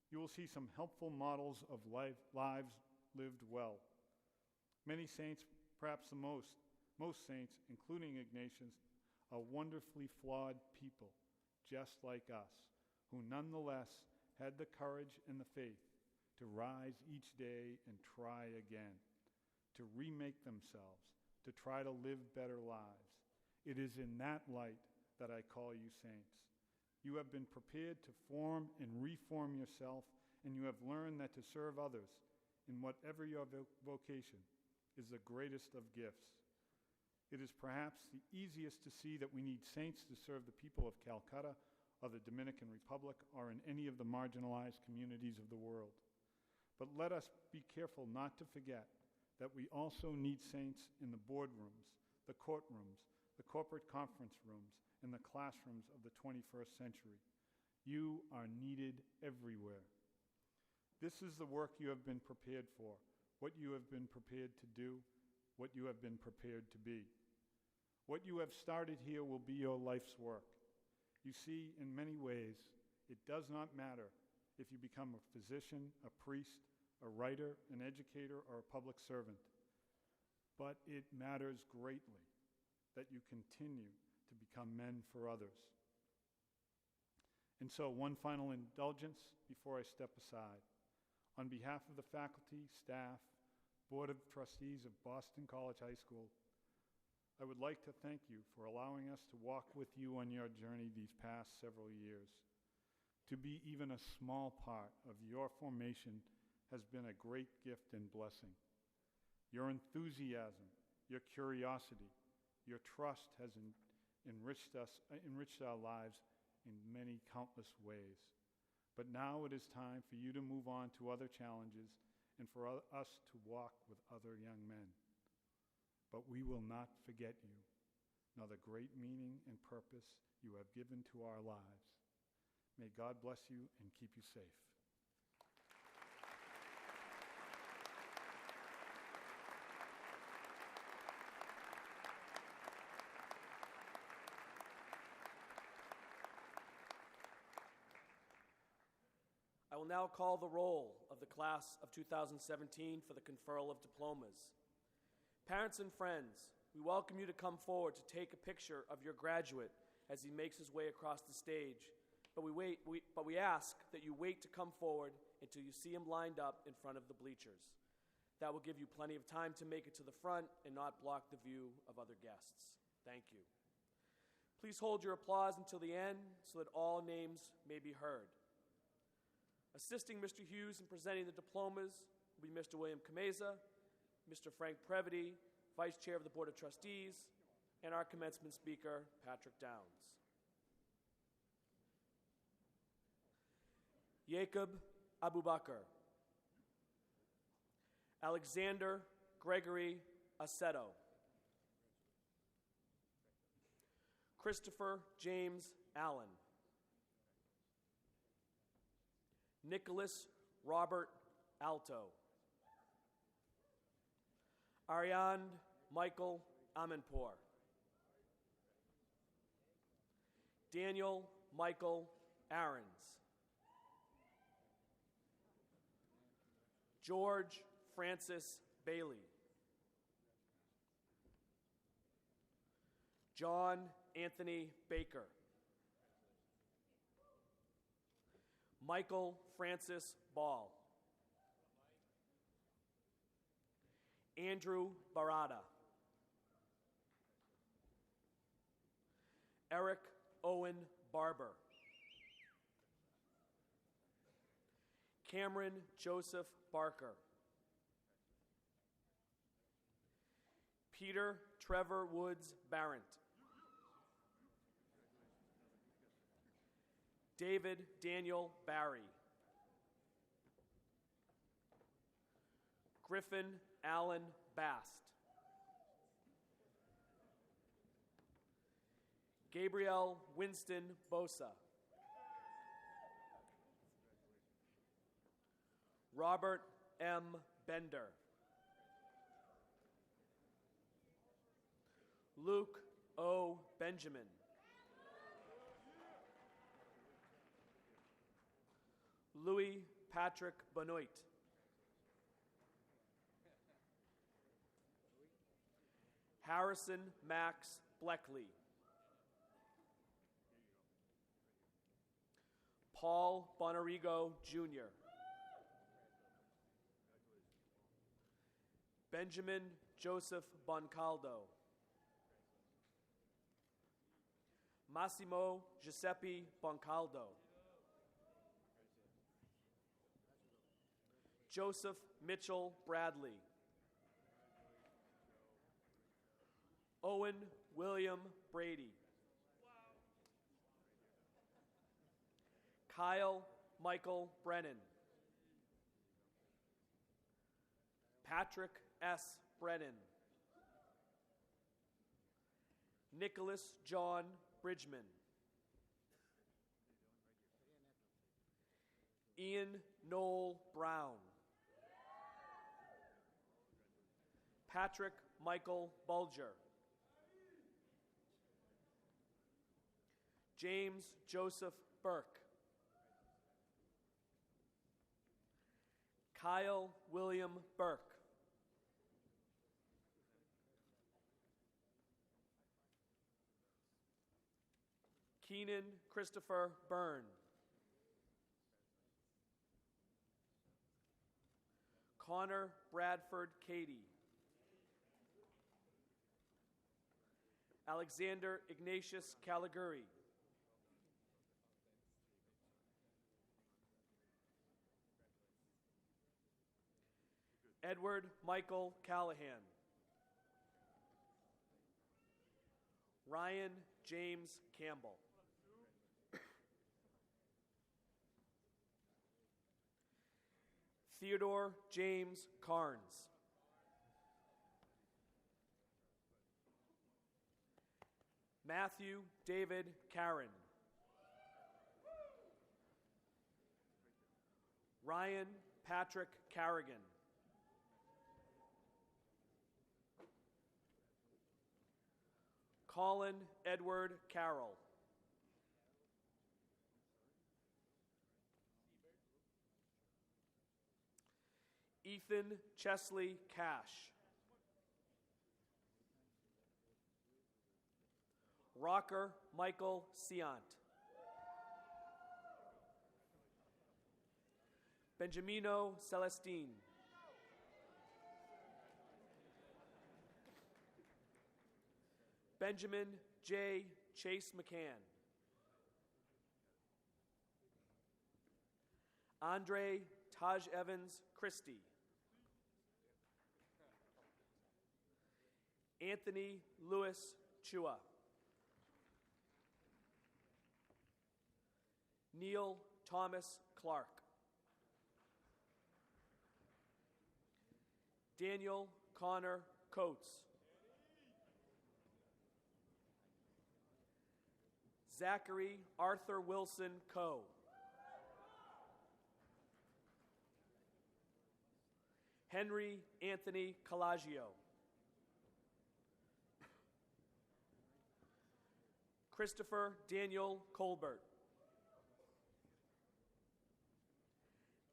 you will see some helpful models of lives lived well. Many saints, perhaps most saints, including Ignatius, are wonderfully flawed people, just like us, who nonetheless had the courage and the faith to rise each day and try again, to remake themselves, to try to live better lives. It is in that light that I call you saints. You have been prepared to form and reform yourself, and you have learned that to serve others in whatever your vocation is the greatest of gifts. It is perhaps the easiest to see that we need saints to serve the people of Calcutta or the Dominican Republic or in any of the marginalized communities of the world. But let us be careful not to forget that we also need saints in the boardrooms, the courtrooms, the corporate conference rooms, and the classrooms of the 21st century. You are needed everywhere. This is the work you have been prepared for, what you have been prepared to do, what you have been prepared to be. What you have started here will be your life's work. You see, in many ways, it does not matter if you become a physician, a priest, a writer, an educator, or a public servant. But it matters greatly that you continue to become men for others. And so, one final indulgence before I step aside. On behalf of the faculty, staff, Board of Trustees of Boston College High School, I would like to thank you for allowing us to walk with you on your journey these past several years. To be even a small part of your formation has been a great gift and blessing. Your enthusiasm, your curiosity, your trust has enriched our lives in many countless ways. But now it is time for you to move on to other challenges and for us to walk with other young men. But we will not forget you, nor the great meaning and purpose you have given to our lives. May God bless you and keep you safe. I will now call the roll of the class of 2017 for the conferral of diplomas. Parents and friends, we welcome you to come forward to take a picture of your graduate as he makes his way across the stage. But we ask that you wait to come forward until you see him lined up in front of the bleachers. That will give you plenty of time to make it to the front and not block the view of other guests. Thank you. Please hold your applause until the end so that all names may be heard. Assisting Mr. Hughes in presenting the diplomas will be Mr. William Kameza, Mr. Frank Previty, Vice Chair of the Board of Trustees, and our commencement speaker, Patrick Downs. Jacob Abubakar. Alexander Gregory Aceto. Christopher James Allen. Nicholas Robert Alto. Ariane Michael Amanpour. Daniel Michael Aarons. George Francis Bailey. John Anthony Baker. Michael Francis Ball. Andrew Barada. Eric Owen Barber. Cameron Joseph Barker. Peter Trevor Woods Barrett. David Daniel Barry. Griffin Allen Bast. Gabriel Winston Bosa. Robert M. Bender. Luke O. Benjamin. Louis Patrick Benoit. Harrison Max Bleckley. Paul Bonarigo, Jr. Benjamin Joseph Boncaldo. Massimo Giuseppe Boncaldo. Joseph Mitchell Bradley. Owen William Brady. Kyle Michael Brennan. Patrick S. Brennan, Nicholas John Bridgman, Ian Noel Brown, Patrick Michael Bulger, James Joseph Burke, Kyle William Burke, Keenan Christopher Byrne, Connor Bradford Cady, Alexander Ignatius Caliguri, Edward Michael Callahan, Ryan James Campbell, Theodore James Carnes, Matthew David Caron, Ryan Patrick Carrigan, Colin Edward Carroll, Ethan Chesley Cash, Rocker Michael Seant, Benjamino Celestine, Benjamin J. Chase McCann, Andre Taj Evans Christie, Anthony Lewis Chua, Neil Thomas Clark, Daniel Connor Coates, Zachary Arthur Wilson Coe, Henry Anthony Calagio, Christopher Daniel Colbert,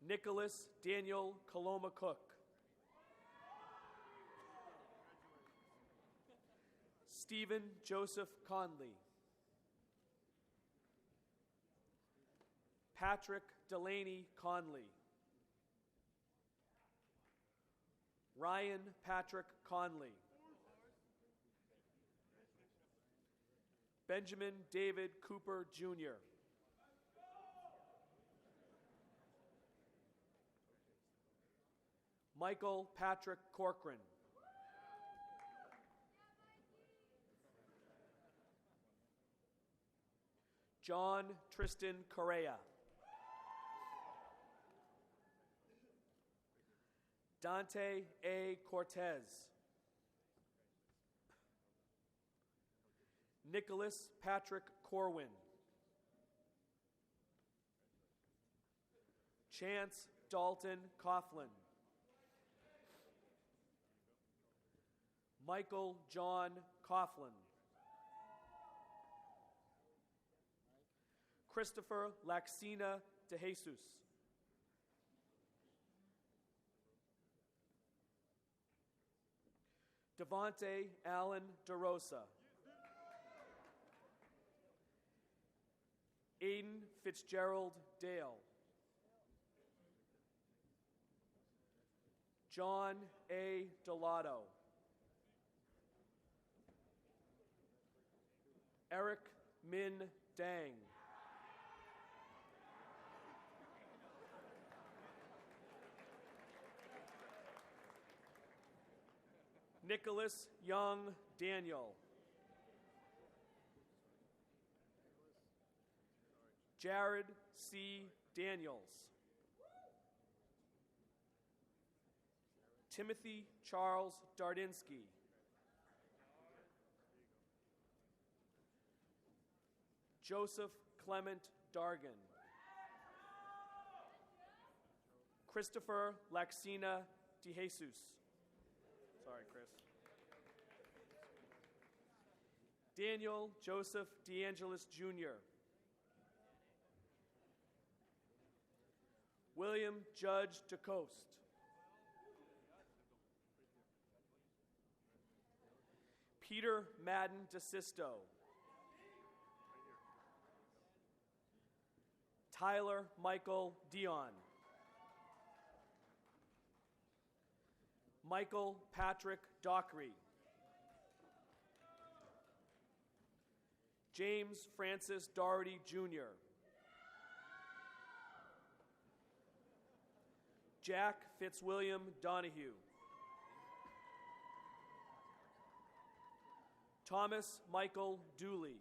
Nicholas Daniel Coloma Cook, Stephen Joseph Conley, Patrick Delaney Conley, Ryan Patrick Conley, Benjamin David Cooper Jr., Michael Patrick Corcoran, John Tristan Correa, Dante A. Cortez, Nicholas Patrick Corwin, Chance Dalton Coughlin, Michael John Coughlin, Christopher Laxina de Jesus, Devonte Allen DeRosa, Aiden Fitzgerald Dale, John A. Delato, Eric Min Dang, Nicholas Young Daniel, Jared C. Daniels, Timothy Charles Dardinsky. Joseph Clement Dargan. Christopher Laxina DeJesus. Sorry, Chris. Daniel Joseph DeAngelis Jr. William Judge DeCoste. Peter Madden DeSisto. Tyler Michael Dion. Michael Patrick Dockery. James Francis Doherty Jr. Jack Fitzwilliam Donahue. Thomas Michael Dooley.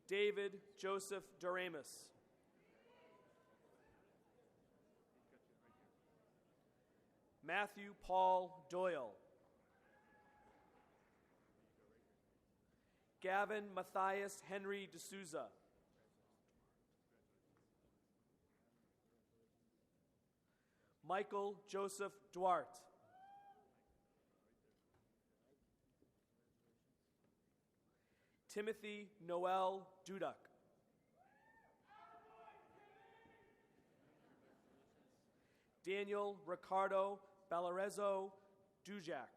David Joseph Doremus. Matthew Paul Doyle. Gavin Matthias Henry D'Souza. Michael Joseph Duarte. Timothy Noel Duduk. Daniel Ricardo Valarezo Dujak.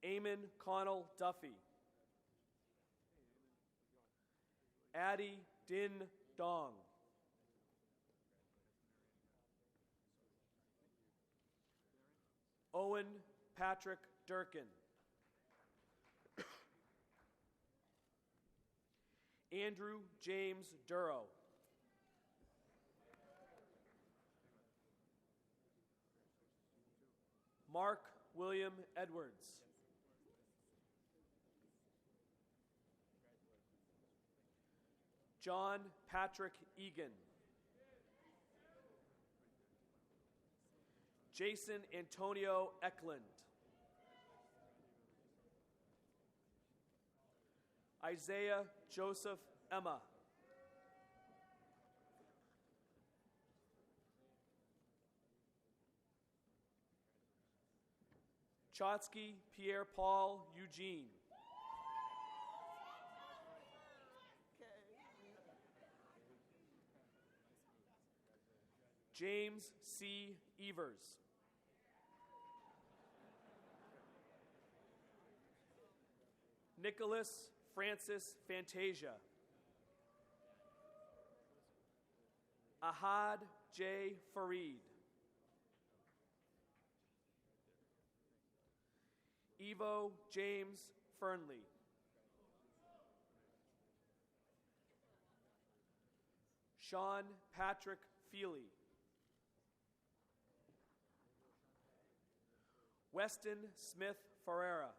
Eamon Connell Duffy. Addie Din Dong. Owen Patrick Durkin. Andrew James Duro. Mark William Edwards. John Patrick Egan. Jason Antonio Eklund. Isaiah Joseph Emma. Chotsky Pierre Paul Eugene. James C. Evers. Nicholas Francis Fantasia. Ahad J. Farid. Evo James Fernley. Sean Patrick Feely. Weston Smith Ferreira.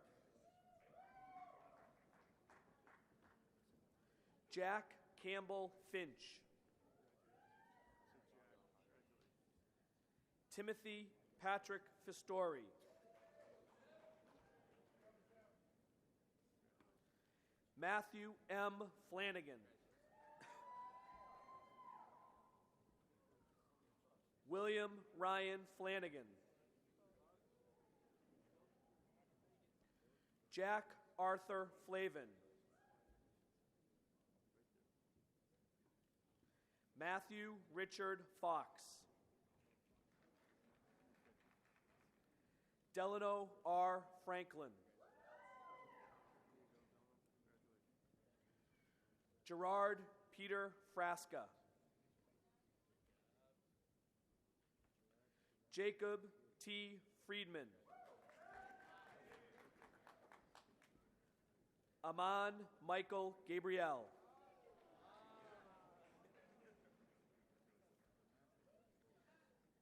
Jack Campbell Finch. Timothy Patrick Fistori. Matthew M. Flanagan. William Ryan Flanagan. Jack Arthur Flavin. Matthew Richard Fox. Delano R. Franklin. Gerard Peter Frasca. Jacob T. Friedman. Aman Michael Gabriel.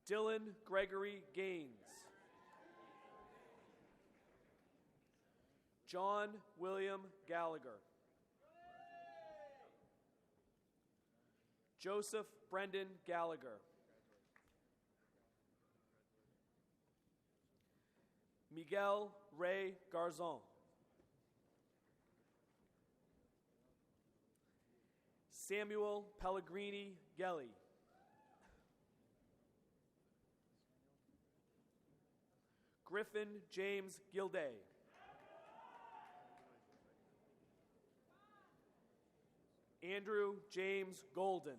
Dylan Gregory Gaines. John William Gallagher. Joseph Brendan Gallagher. Miguel Ray Garzon. Samuel Pellegrini Gelli. Griffin James Gilday. Andrew James Golden.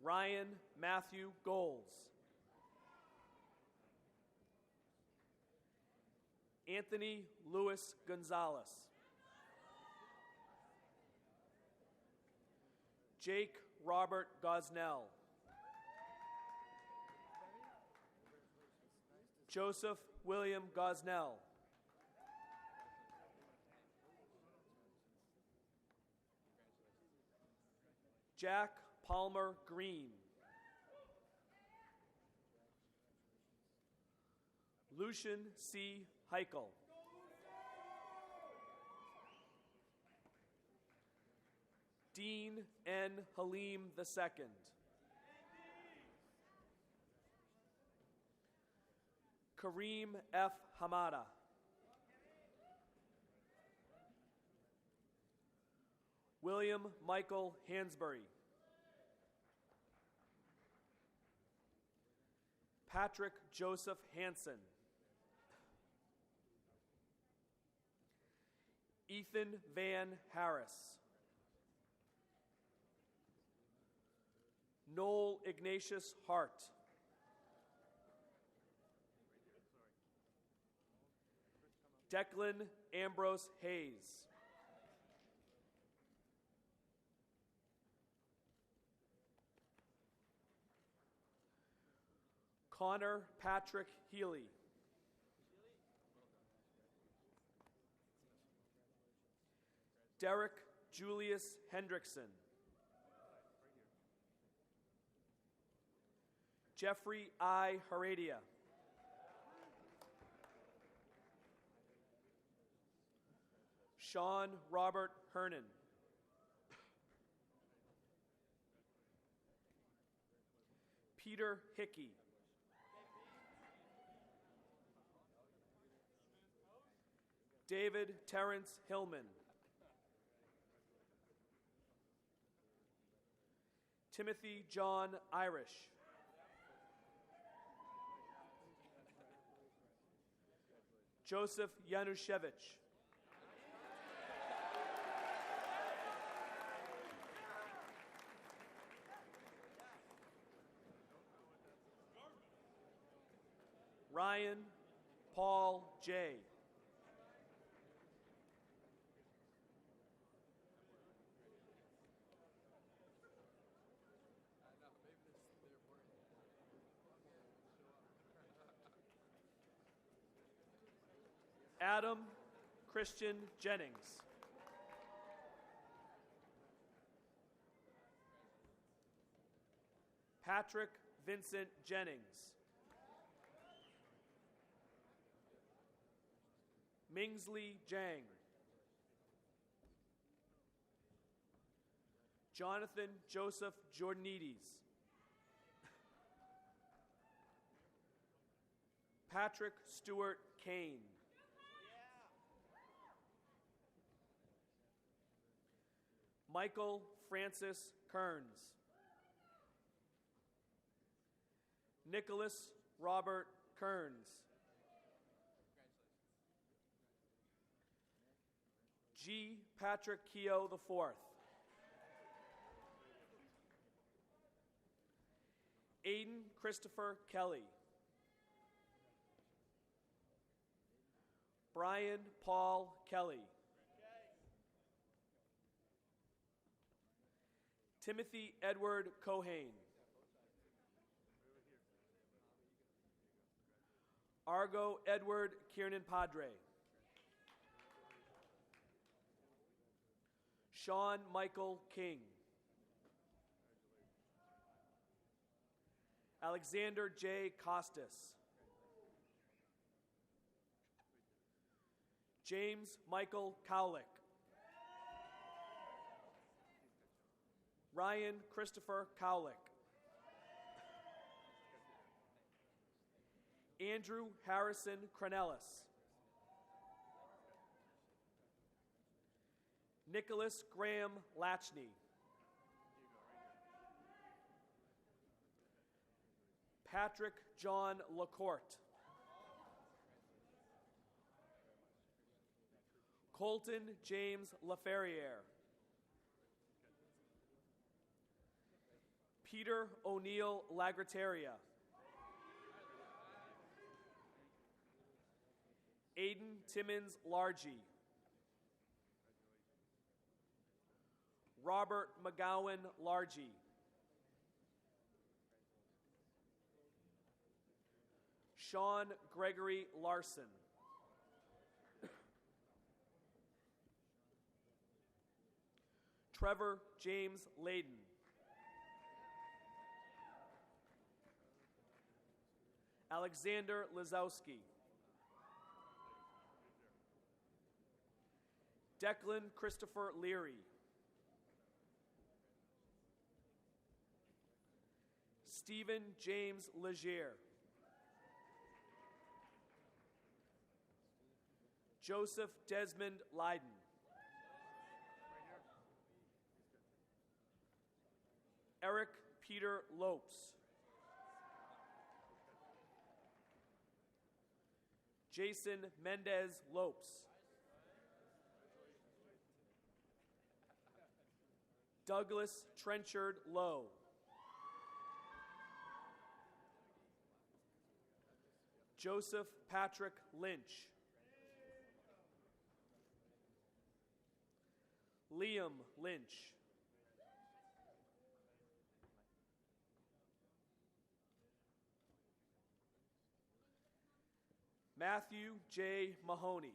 Ryan Matthew Goals. Anthony Louis Gonzalez. Jake Robert Gosnell. Joseph William Gosnell. Jack Palmer Green. Lucian C. Heichel. Dean N. Halim II. Kareem F. Hamada. William Michael Hansberry. Patrick Joseph Hansen. Ethan Van Harris. Noel Ignatius Hart. Declan Ambrose Hayes. Connor Patrick Healy. Derek Julius Hendrickson. Jeffrey I. Heredia. Sean Robert Hernan. Peter Hickey. David Terrence Hillman. Timothy John Irish. Joseph Yanushevich. Ryan Paul J. Adam Christian Jennings. Patrick Vincent Jennings. Mingsley Jang. Jonathan Joseph Jordanides. Patrick Stewart Kane. Michael Francis Kearns. Nicholas Robert Kearns. G. Patrick Keogh IV. Aiden Christopher Kelly. Brian Paul Kelly. Timothy Edward Cohane. Argo Edward Kiernan Padre. Sean Michael King. Alexander J. Costas. James Michael Cowlick. Ryan Christopher Cowlick. Andrew Harrison Cronellis. Nicholas Graham Latchney. Patrick John LaCourte. Colton James LaFerriere. Peter O'Neill Lagrateria. Aiden Timmons Largy. Robert McGowan Largy. Sean Gregory Larson. Trevor James Layden. Alexander Lazowski. Declan Christopher Leary. Stephen James Legier. Joseph Desmond Leiden. Eric Peter Lopes. Jason Mendez Lopes. Douglas Trenchard Lowe. Joseph Patrick Lynch. Liam Lynch. Matthew J. Mahoney.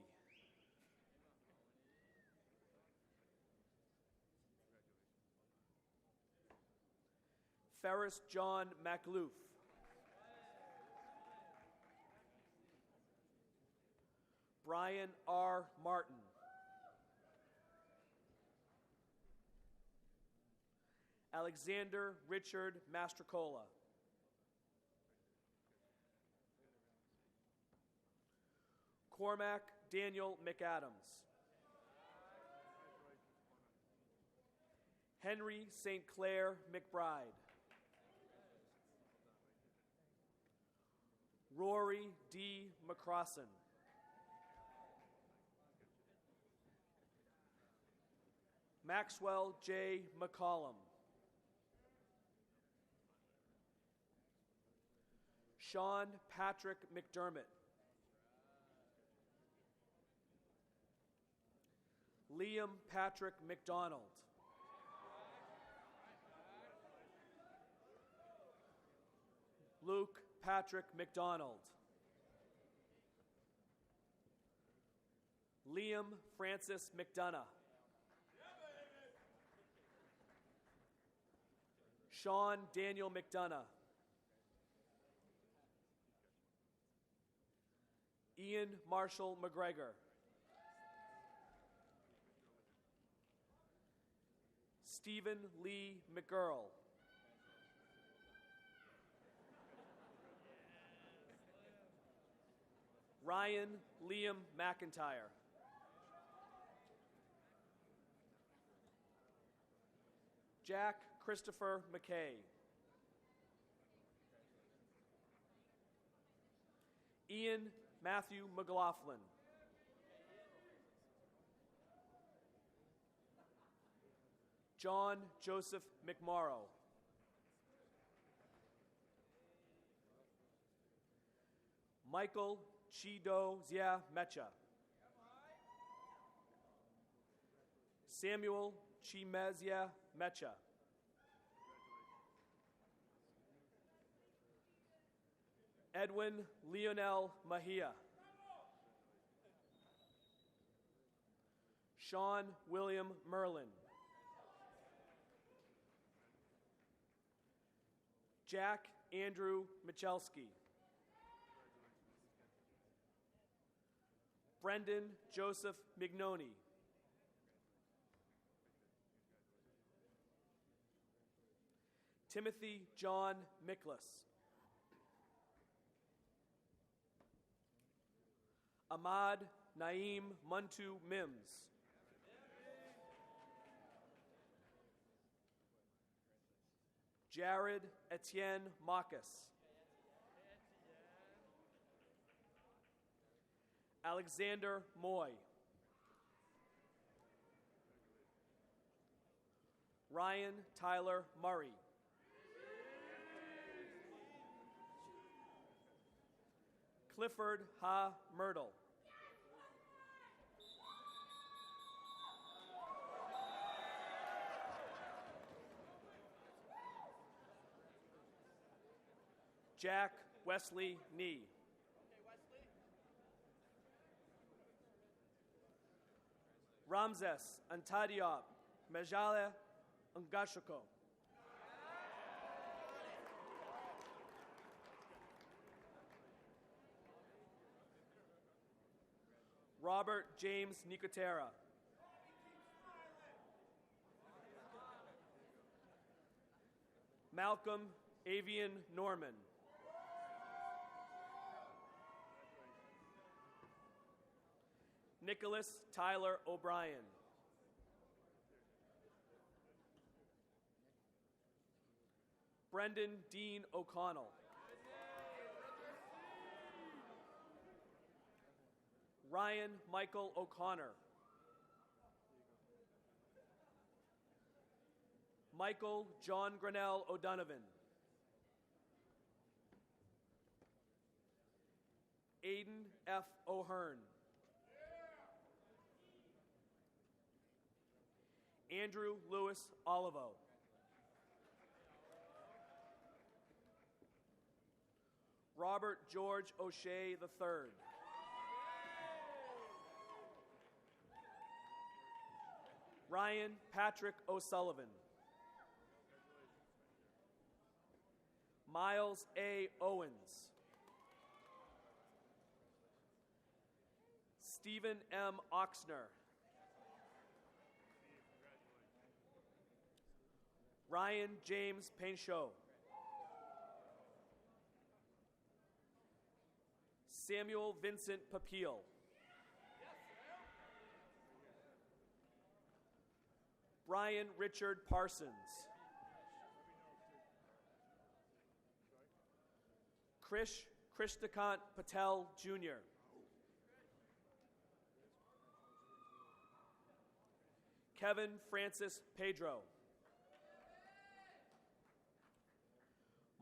Ferris John McLoof. Brian R. Martin. Alexander Richard Mastrocola. Cormac Daniel McAdams. Henry St. Clair McBride. Rory D. McCrossan. Maxwell J. McCollum. Sean Patrick McDermott. Liam Patrick McDonald. Luke Patrick McDonald. Liam Francis McDonough. Sean Daniel McDonough. Ian Marshall McGregor. Stephen Lee McGurl. Ryan Liam McIntyre. Jack Christopher McKay. Ian Matthew McLaughlin. John Joseph McMorrow. Michael Chido Zia Mecha. Samuel Chimezia Mecha. Edwin Leonel Mahia. Sean William Merlin. Jack Andrew Michalski. Brendan Joseph Mignoni. Timothy John Miklas. Ahmad Naeem Muntu Mims. Jared Etienne Marcus. Alexander Moy. Ryan Tyler Murray. Clifford Ha Myrtle. Jack Wesley Nee. Ramses Antadiop Mejale Ngashoko. Robert James Nicotera. Malcolm Avian Norman. Nicholas Tyler O'Brien. Brendan Dean O'Connell. Ryan Michael O'Connor. Michael John Grinnell O'Donovan. Aiden F. O'Hearn. Andrew Lewis Olivo. Robert George O'Shea III. Ryan Patrick O'Sullivan. Miles A. Owens. Stephen M. Oxner. Ryan James Pinchot. Samuel Vincent Papil. Brian Richard Parsons. Krish Kristakant Patel Jr. Kevin Francis Pedro.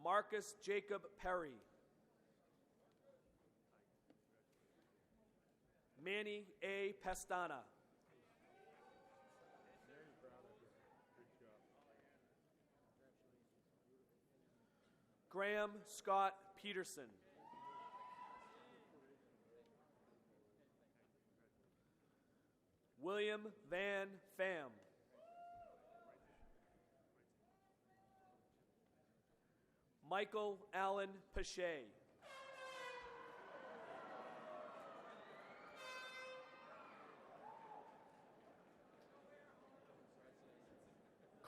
Marcus Jacob Perry. Manny A. Pestana. Graham Scott Peterson. William Van Pham. Michael Allen Pache.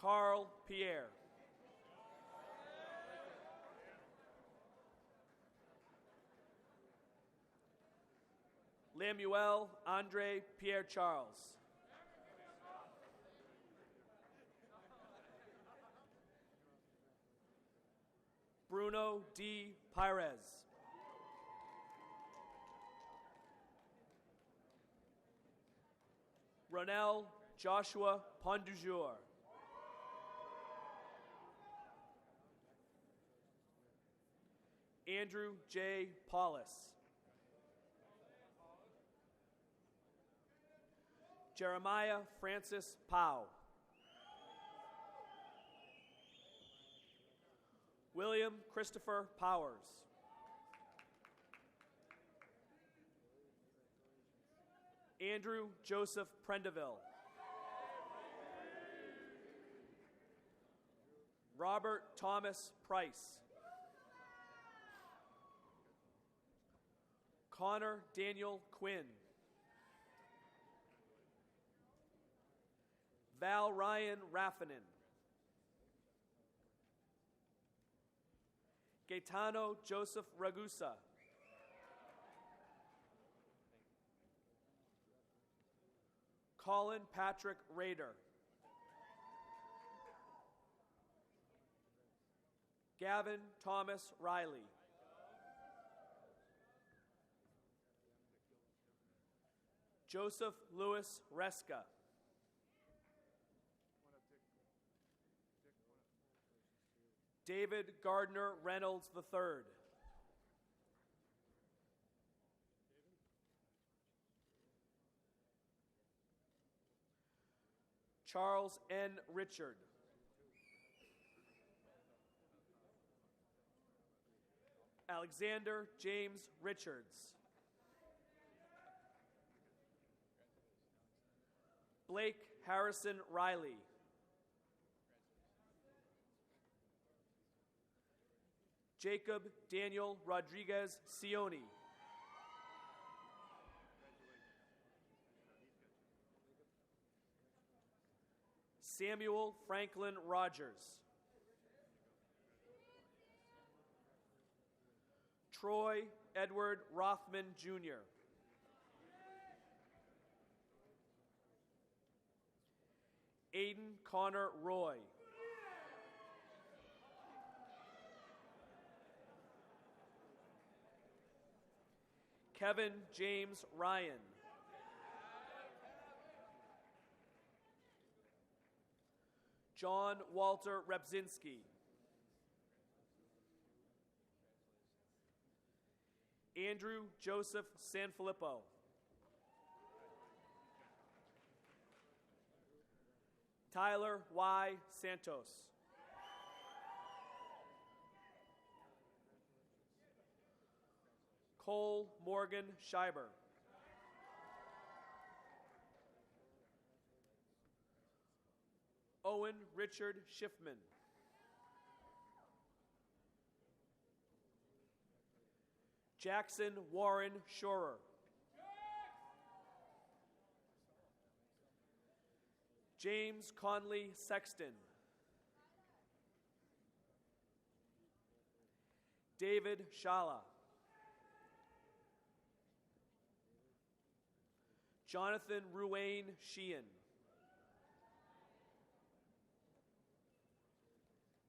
Carl Pierre. Lemuel Andre Pierre Charles. Bruno D. Pires. Ronell Joshua Pondujour. Andrew J. Paulus. Jeremiah Francis Powell. William Christopher Powers. Andrew Joseph Prendeville. Robert Thomas Price. Connor Daniel Quinn. Val Ryan Raffinen. Gaetano Joseph Ragusa. Colin Patrick Rader. Gavin Thomas Riley. Joseph Louis Reska. David Gardner Reynolds III. Charles N. Richard. Alexander James Richards. Blake Harrison Riley. Jacob Daniel Rodriguez Sioni. Samuel Franklin Rogers. Troy Edward Rothman Jr. Aiden Connor Roy. Kevin James Ryan. John Walter Repzinski. Andrew Joseph Sanfilippo. Tyler Y. Santos. Cole Morgan Scheiber. Owen Richard Schiffman. Jackson Warren Schorer. James Conley Sexton. David Shala. Jonathan Ruane Sheehan.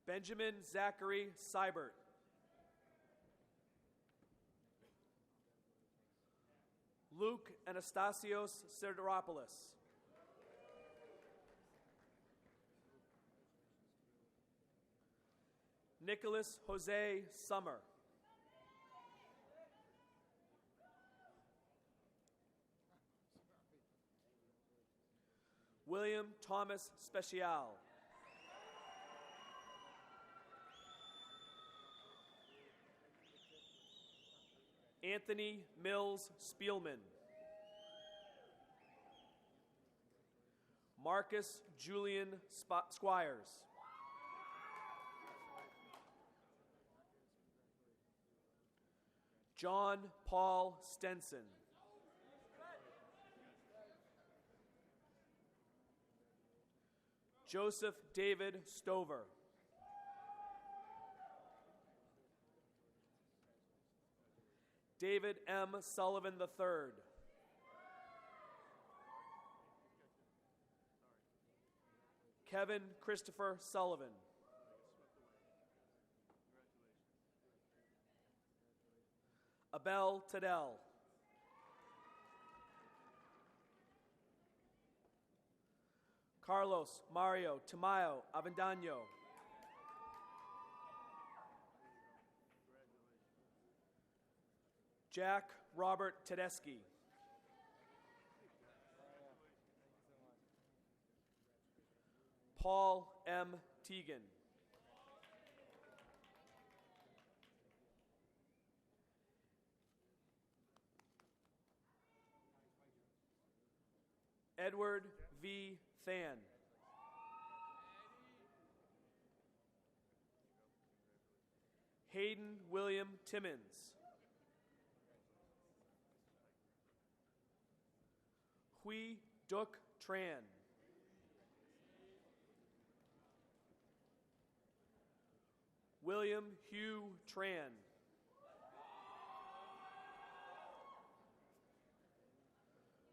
Benjamin Zachary Seibert. Luke Anastasios Sideropoulos. Nicholas Jose Summer. William Thomas Special. Anthony Mills Spielman. Marcus Julian Squires. John Paul Stenson. Joseph David Stover. David M. Sullivan III. Kevin Christopher Sullivan. Abel Tadell. Carlos Mario Tamayo Avendano. Jack Robert Tedeschi. Paul M. Teagan. Edward V. Than. Hayden William Timmons. Hui Duk Tran. William Hugh Tran.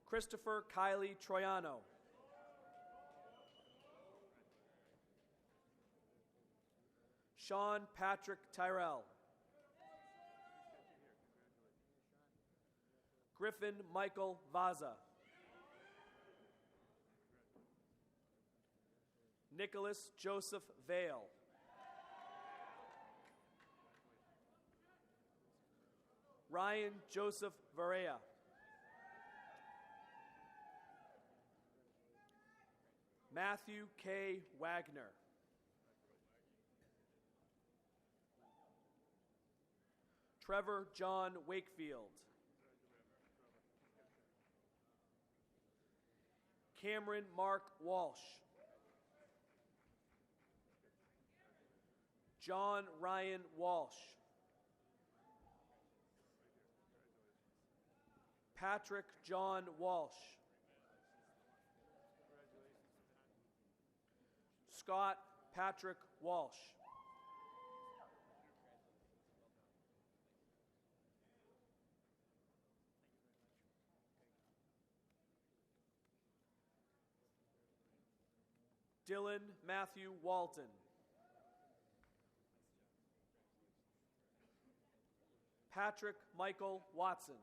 Christopher Kylie Troiano. Sean Patrick Tyrell. Griffin Michael Vaza. Nicholas Joseph Vale. Ryan Joseph Varea. Matthew K. Wagner. Trevor John Wakefield. Cameron Mark Walsh. John Ryan Walsh. Patrick John Walsh. Scott Patrick Walsh. Dylan Matthew Walton. Patrick Michael Watson.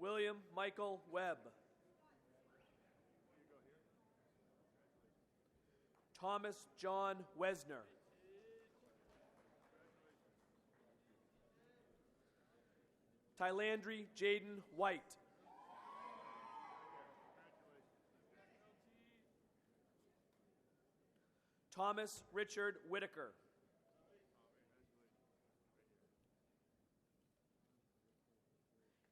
William Michael Webb. Thomas John Wesner. Tylandry Jaden White. Thomas Richard Whitaker.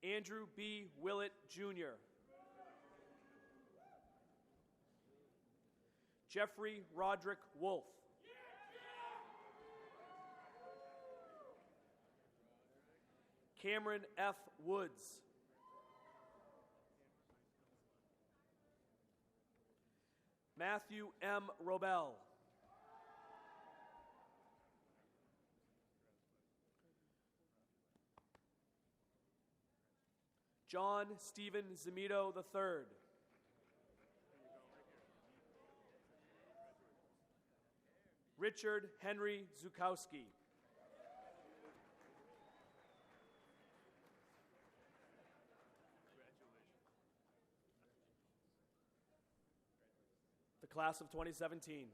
Andrew B. Willett, Jr. Jeffrey Roderick Wolf. Cameron F. Woods. Matthew M. Robel. John Stephen Zamito III. Richard Henry Zukowski. The class of 2017.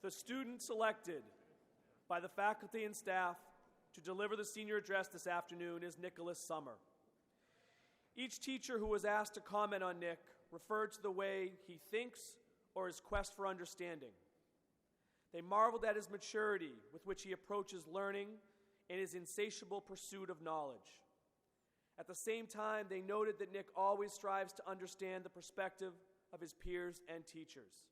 The student selected by the faculty and staff to deliver the senior address this afternoon is Nicholas Summer. Each teacher who was asked to comment on Nick referred to the way he thinks or his quest for understanding. They marveled at his maturity with which he approaches learning and his insatiable pursuit of knowledge. At the same time, they noted that Nick always strives to understand the perspective of his peers and teachers.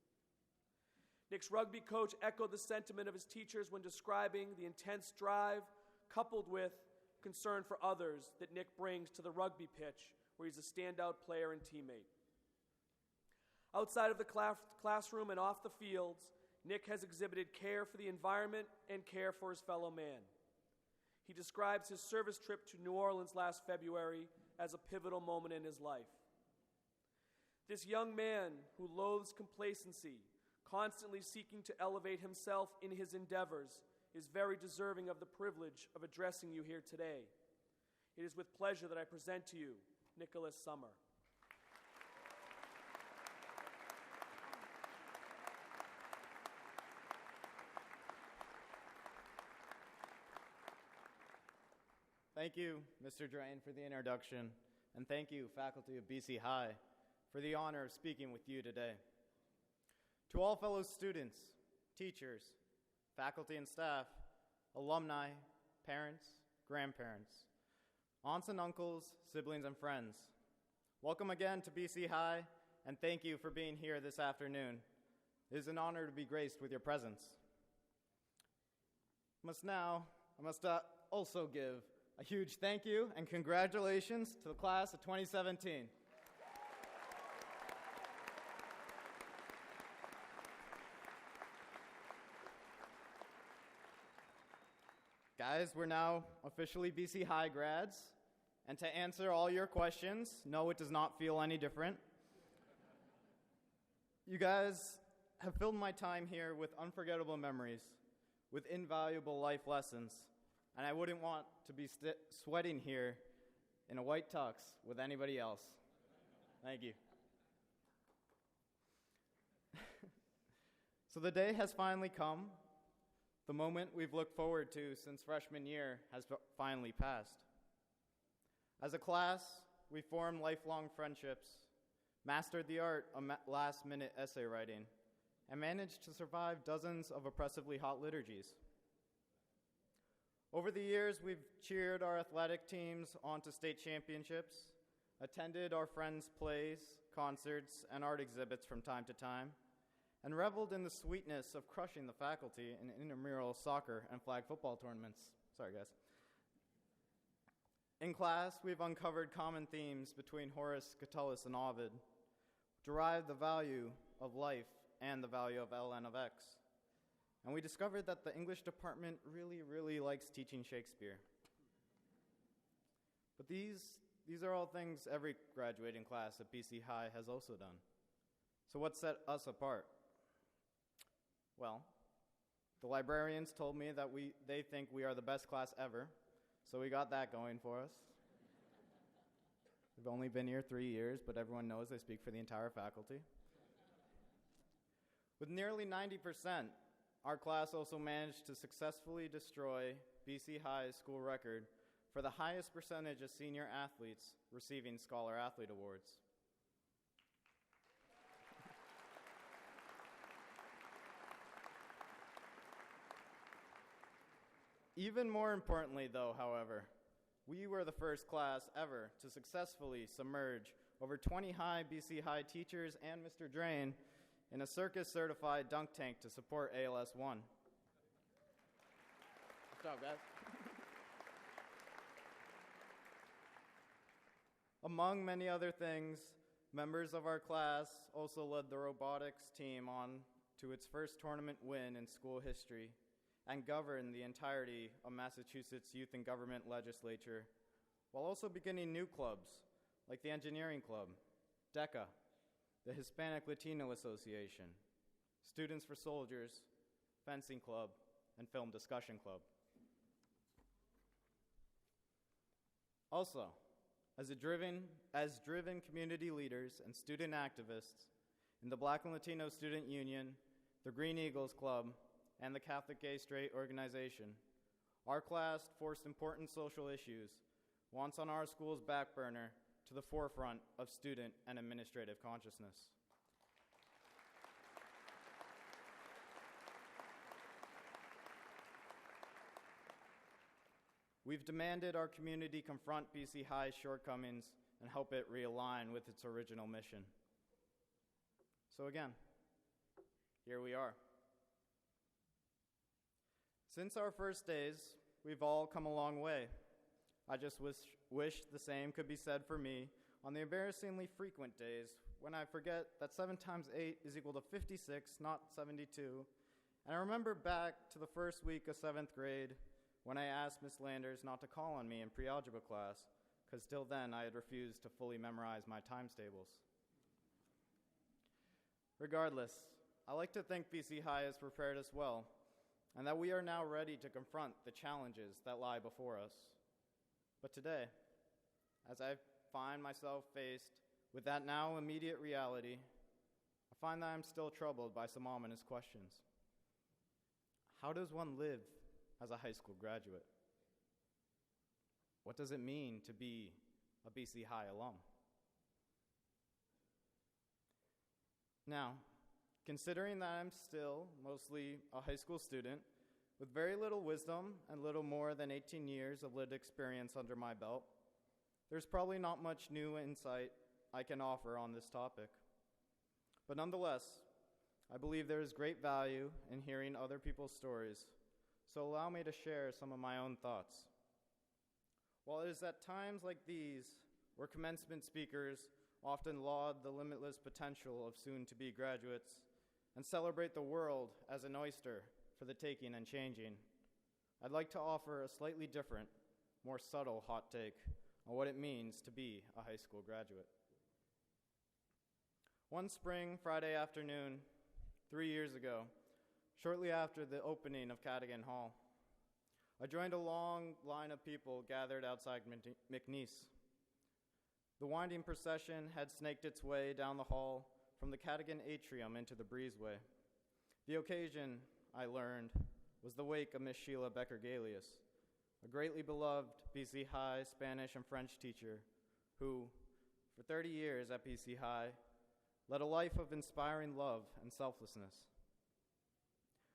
Nick's rugby coach echoed the sentiment of his teachers when describing the intense drive coupled with concern for others that Nick brings to the rugby pitch, where he's a standout player and teammate. Outside of the classroom and off the fields, Nick has exhibited care for the environment and care for his fellow man. He describes his service trip to New Orleans last February as a pivotal moment in his life. This young man who loathes complacency, constantly seeking to elevate himself in his endeavors, is very deserving of the privilege of addressing you here today. It is with pleasure that I present to you Nicholas Summer. Thank you, Mr. Drain, for the introduction, and thank you, faculty of BC High, for the honor of speaking with you today. To all fellow students, teachers, faculty and staff, alumni, parents, grandparents, aunts and uncles, siblings and friends, welcome again to BC High, and thank you for being here this afternoon. It is an honor to be graced with your presence. I must also give a huge thank you and congratulations to the class of 2017. Guys, we're now officially BC High grads, and to answer all your questions, no, it does not feel any different. You guys have filled my time here with unforgettable memories, with invaluable life lessons, and I wouldn't want to be sweating here in a white tux with anybody else. Thank you. So the day has finally come. The moment we've looked forward to since freshman year has finally passed. As a class, we formed lifelong friendships, mastered the art of last-minute essay writing, and managed to survive dozens of oppressively hot liturgies. Over the years, we've cheered our athletic teams on to state championships, attended our friends' plays, concerts, and art exhibits from time to time, and reveled in the sweetness of crushing the faculty in intramural soccer and flag football tournaments. Sorry, guys. In class, we've uncovered common themes between Horace, Catullus, and Ovid, derived the value of life and the value of ln of x. And we discovered that the English department really likes teaching Shakespeare. But these are all things every graduating class at BC High has also done. So what set us apart? Well, the librarians told me that they think we are the best class ever, so we got that going for us. We've only been here 3 years, but everyone knows I speak for the entire faculty. With nearly 90%, our class also managed to successfully destroy BC High's school record for the highest percentage of senior athletes receiving Scholar Athlete Awards. Even more importantly, though, however, we were the first class ever to successfully submerge over 20 BC High teachers and Mr. Drain in a circus-certified dunk tank to support ALS 1. Good job, guys. Among many other things, members of our class also led the robotics team on to its first tournament win in school history and governed the entirety of Massachusetts Youth and Government Legislature, while also beginning new clubs like the Engineering Club, DECA, the Hispanic Latino Association, Students for Soldiers, Fencing Club, and Film Discussion Club. Also, as driven community leaders and student activists in the Black and Latino Student Union, the Green Eagles Club, and the Catholic Gay Straight Organization, our class forced important social issues, once on our school's back burner, to the forefront of student and administrative consciousness. We've demanded our community confront BC High's shortcomings and help it realign with its original mission. So again, here we are. Since our first days, we've all come a long way. I just wish the same could be said for me on the embarrassingly frequent days when I forget that 7 times 8 is equal to 56, not 72. And I remember back to the first week of 7th grade when I asked Miss Landers not to call on me in pre-algebra class, because till then I had refused to fully memorize my times tables. Regardless, I like to think BC High is prepared as well, and that we are now ready to confront the challenges that lie before us. But today, as I find myself faced with that now immediate reality, I find that I'm still troubled by some ominous questions. How does one live as a high school graduate? What does it mean to be a BC High alum? Now, considering that I'm still mostly a high school student with very little wisdom and little more than 18 years of lived experience under my belt, there's probably not much new insight I can offer on this topic. But nonetheless, I believe there is great value in hearing other people's stories, so allow me to share some of my own thoughts. While it is at times like these where commencement speakers often laud the limitless potential of soon-to-be graduates and celebrate the world as an oyster for the taking and changing, I'd like to offer a slightly different, more subtle hot take on what it means to be a high school graduate. One spring Friday afternoon, 3 years ago, shortly after the opening of Cadogan Hall, I joined a long line of people gathered outside McNeese. The winding procession had snaked its way down the hall from the Cadogan atrium into the breezeway. The occasion, I learned, was the wake of Miss Sheila Becker-Galius, a greatly beloved BC High Spanish and French teacher who, for 30 years at BC High, led a life of inspiring love and selflessness.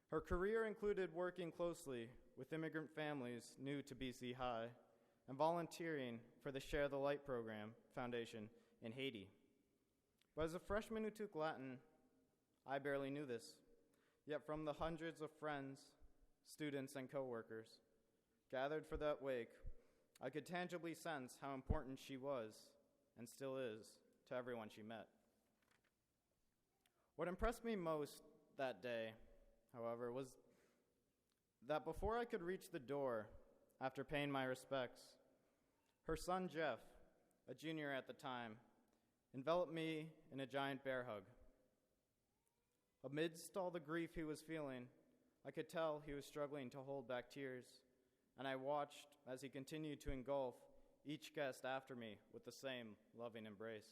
Her career included working closely with immigrant families new to BC High and volunteering for the Share the Light program foundation in Haiti. But as a freshman who took Latin, I barely knew this. Yet from the hundreds of friends, students, and coworkers gathered for that wake, I could tangibly sense how important she was, and still is, to everyone she met. What impressed me most that day, however, was that before I could reach the door after paying my respects, her son Jeff, a junior at the time, enveloped me in a giant bear hug. Amidst all the grief he was feeling, I could tell he was struggling to hold back tears, and I watched as he continued to engulf each guest after me with the same loving embrace.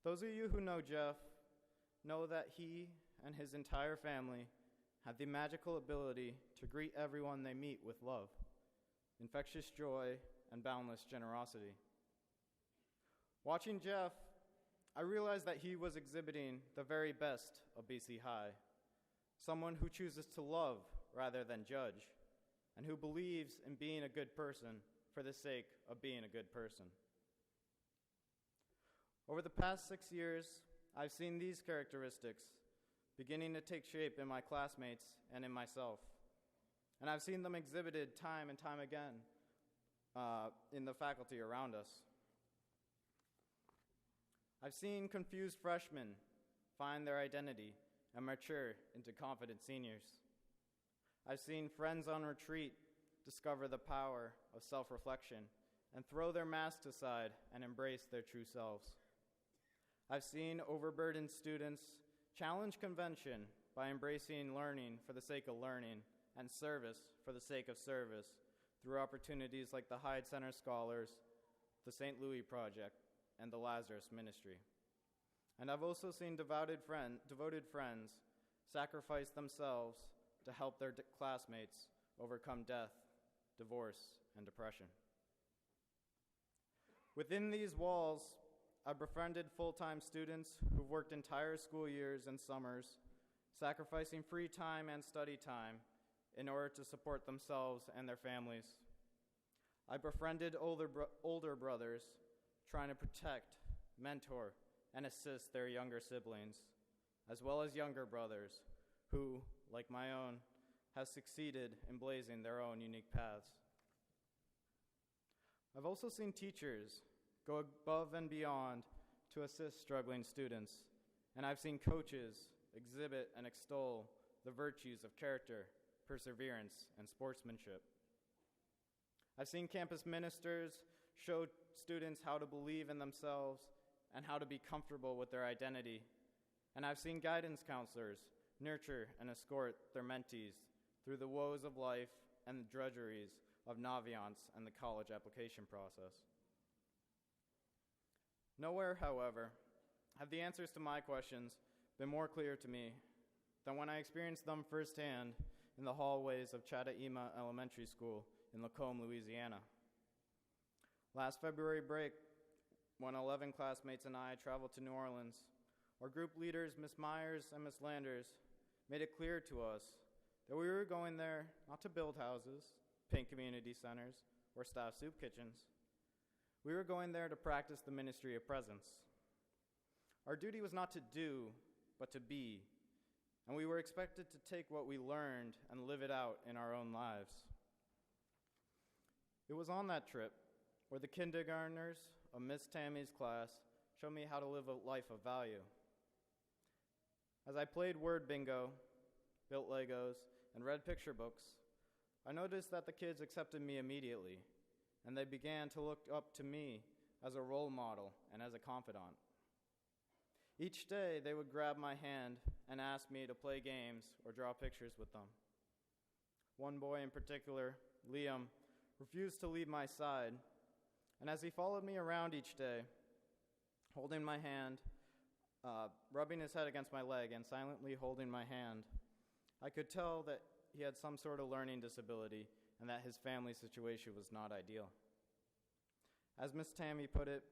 Those of you who know Jeff know that he and his entire family have the magical ability to greet everyone they meet with love, infectious joy, and boundless generosity. Watching Jeff, I realized that he was exhibiting the very best of BC High, someone who chooses to love rather than judge, and who believes in being a good person for the sake of being a good person. Over the past 6 years, I've seen these characteristics beginning to take shape in my classmates and in myself, and I've seen them exhibited time and time again in the faculty around us. I've seen confused freshmen find their identity and mature into confident seniors. I've seen friends on retreat discover the power of self-reflection and throw their masks aside and embrace their true selves. I've seen overburdened students challenge convention by embracing learning for the sake of learning and service for the sake of service through opportunities like the Hyde Center Scholars, the St. Louis Project, and the Lazarus Ministry. And I've also seen devoted friends sacrifice themselves to help their classmates overcome death, divorce, and depression. Within these walls, I've befriended full-time students who've worked entire school years and summers, sacrificing free time and study time in order to support themselves and their families. I befriended older brothers trying to protect, mentor, and assist their younger siblings, as well as younger brothers who, like my own, have succeeded in blazing their own unique paths. I've also seen teachers go above and beyond to assist struggling students, and I've seen coaches exhibit and extol the virtues of character, perseverance, and sportsmanship. I've seen campus ministers show students how to believe in themselves and how to be comfortable with their identity, and I've seen guidance counselors nurture and escort their mentees through the woes of life and the drudgeries of Naviance and the college application process. Nowhere, however, have the answers to my questions been more clear to me than when I experienced them firsthand in the hallways of Chataima Elementary School in Lacombe, Louisiana. Last February break, when 11 classmates and I traveled to New Orleans, our group leaders, Ms. Myers and Ms. Landers, made it clear to us that we were going there not to build houses, paint community centers, or staff soup kitchens. We were going there to practice the ministry of presence. Our duty was not to do, but to be, and we were expected to take what we learned and live it out in our own lives. It was on that trip where the kindergartners of Miss Tammy's class showed me how to live a life of value. As I played word bingo, built Legos, and read picture books, I noticed that the kids accepted me immediately, and they began to look up to me as a role model and as a confidant. Each day, they would grab my hand and ask me to play games or draw pictures with them. One boy in particular, Liam, refused to leave my side, and as he followed me around each day, holding my hand, rubbing his head against my leg and silently holding my hand, I could tell that he had some sort of learning disability and that his family situation was not ideal. As Miss Tammy put it,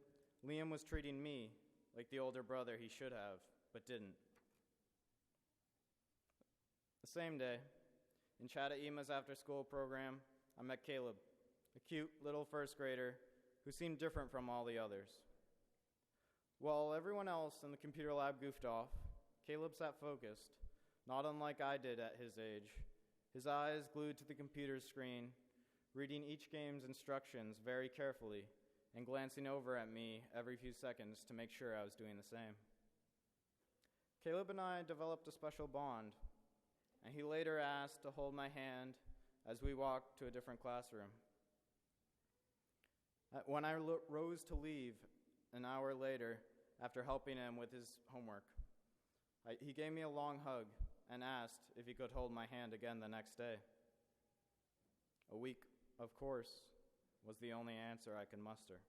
Liam was treating me like the older brother he should have, but didn't. The same day, in Chataima's after-school program, I met Caleb, a cute little first grader who seemed different from all the others. While everyone else in the computer lab goofed off, Caleb sat focused, not unlike I did at his age, his eyes glued to the computer screen, reading each game's instructions very carefully and glancing over at me every few seconds to make sure I was doing the same. Caleb and I developed a special bond, and he later asked to hold my hand as we walked to a different classroom. When I rose to leave an hour later, after helping him with his homework, he gave me a long hug and asked if he could hold my hand again the next day. A week, of course, was the only answer I could muster.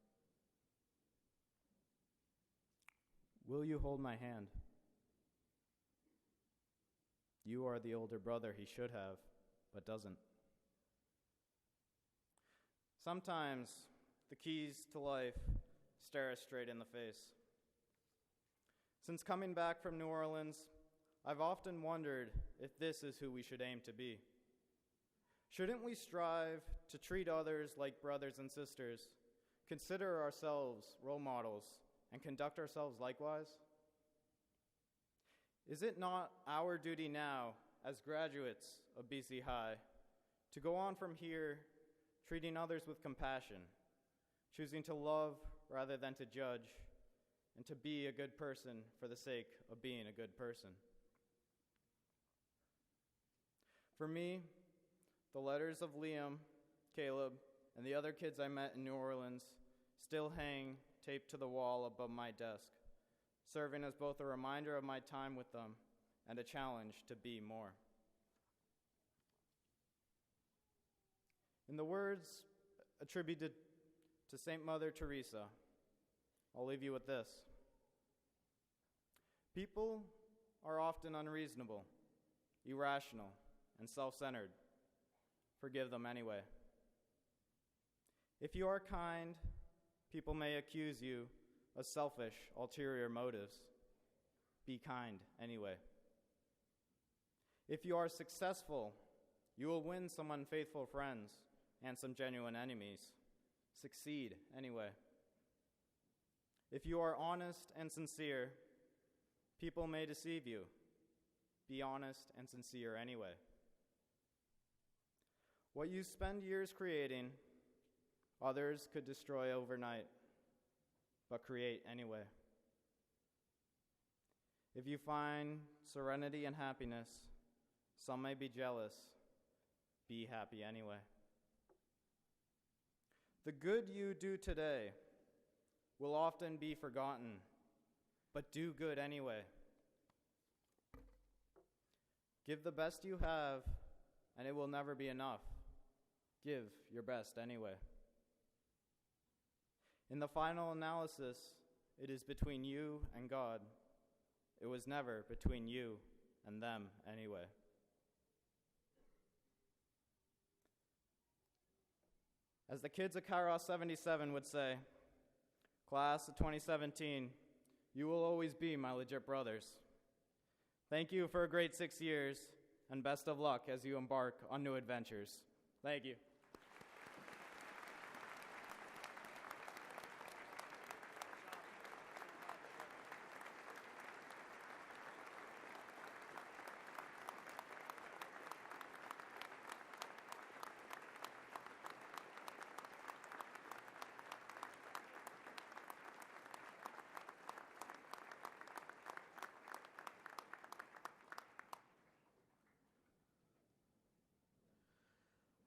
Will you hold my hand? You are the older brother he should have, but doesn't. Sometimes the keys to life stare us straight in the face. Since coming back from New Orleans, I've often wondered if this is who we should aim to be. Shouldn't we strive to treat others like brothers and sisters, consider ourselves role models, and conduct ourselves likewise? Is it not our duty now, as graduates of BC High, to go on from here treating others with compassion, choosing to love rather than to judge, and to be a good person for the sake of being a good person? For me, the letters of Liam, Caleb, and the other kids I met in New Orleans still hang taped to the wall above my desk, serving as both a reminder of my time with them and a challenge to be more. In the words attributed to Saint Mother Teresa, I'll leave you with this. People are often unreasonable, irrational, and self-centered. Forgive them anyway. If you are kind, people may accuse you of selfish, ulterior motives. Be kind anyway. If you are successful, you will win some unfaithful friends and some genuine enemies. Succeed anyway. If you are honest and sincere, people may deceive you. Be honest and sincere anyway. What you spend years creating, others could destroy overnight. but create anyway. If you find serenity and happiness, some may be jealous, be happy anyway. The good you do today will often be forgotten, but do good anyway. Give the best you have, and it will never be enough. Give your best anyway. In the final analysis, it is between you and God. It was never between you and them anyway. As the kids of Kairos 77 would say, class of 2017, you will always be my legit brothers. Thank you for a great 6 years, and best of luck as you embark on new adventures. Thank you.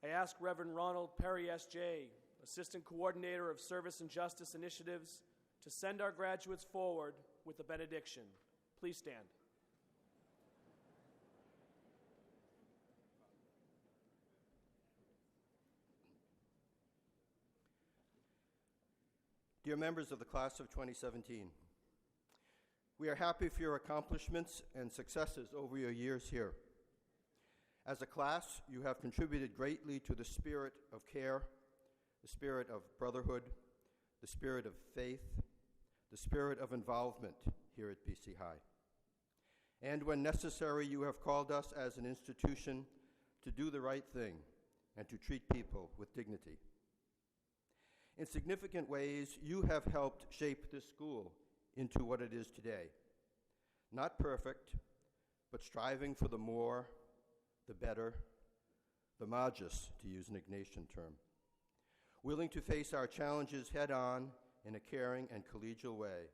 I ask Reverend Ronald Perry, S.J., Assistant Coordinator of Service and Justice Initiatives, to send our graduates forward with a benediction. Please stand. Dear members of the class of 2017, we are happy for your accomplishments and successes over your years here. As a class, you have contributed greatly to the spirit of care, the spirit of brotherhood, the spirit of faith, the spirit of involvement here at BC High. And when necessary, you have called us as an institution to do the right thing and to treat people with dignity. In significant ways, you have helped shape this school into what it is today. Not perfect, but striving for the more, the better, the magis, to use an Ignatian term. Willing to face our challenges head-on in a caring and collegial way.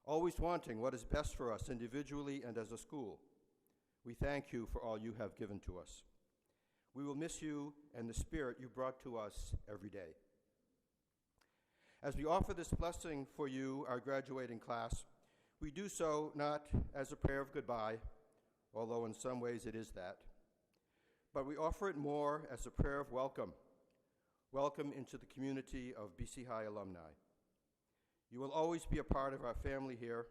Always wanting what is best for us individually and as a school. We thank you for all you have given to us. We will miss you and the spirit you brought to us every day. As we offer this blessing for you, our graduating class, we do so not as a prayer of goodbye, although in some ways it is that, but we offer it more as a prayer of welcome, welcome into the community of BC High alumni. You will always be a part of our family here,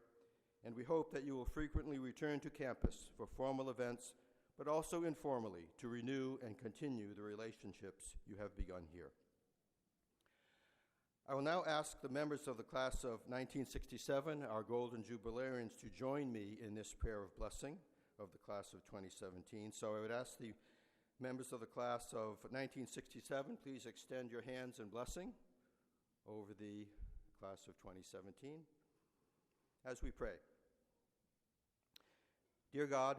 and we hope that you will frequently return to campus for formal events, but also informally to renew and continue the relationships you have begun here. I will now ask the members of the class of 1967, our Golden Jubilarians, to join me in this prayer of blessing of the class of 2017. So I would ask the members of the class of 1967, please extend your hands in blessing over the class of 2017 as we pray. Dear God,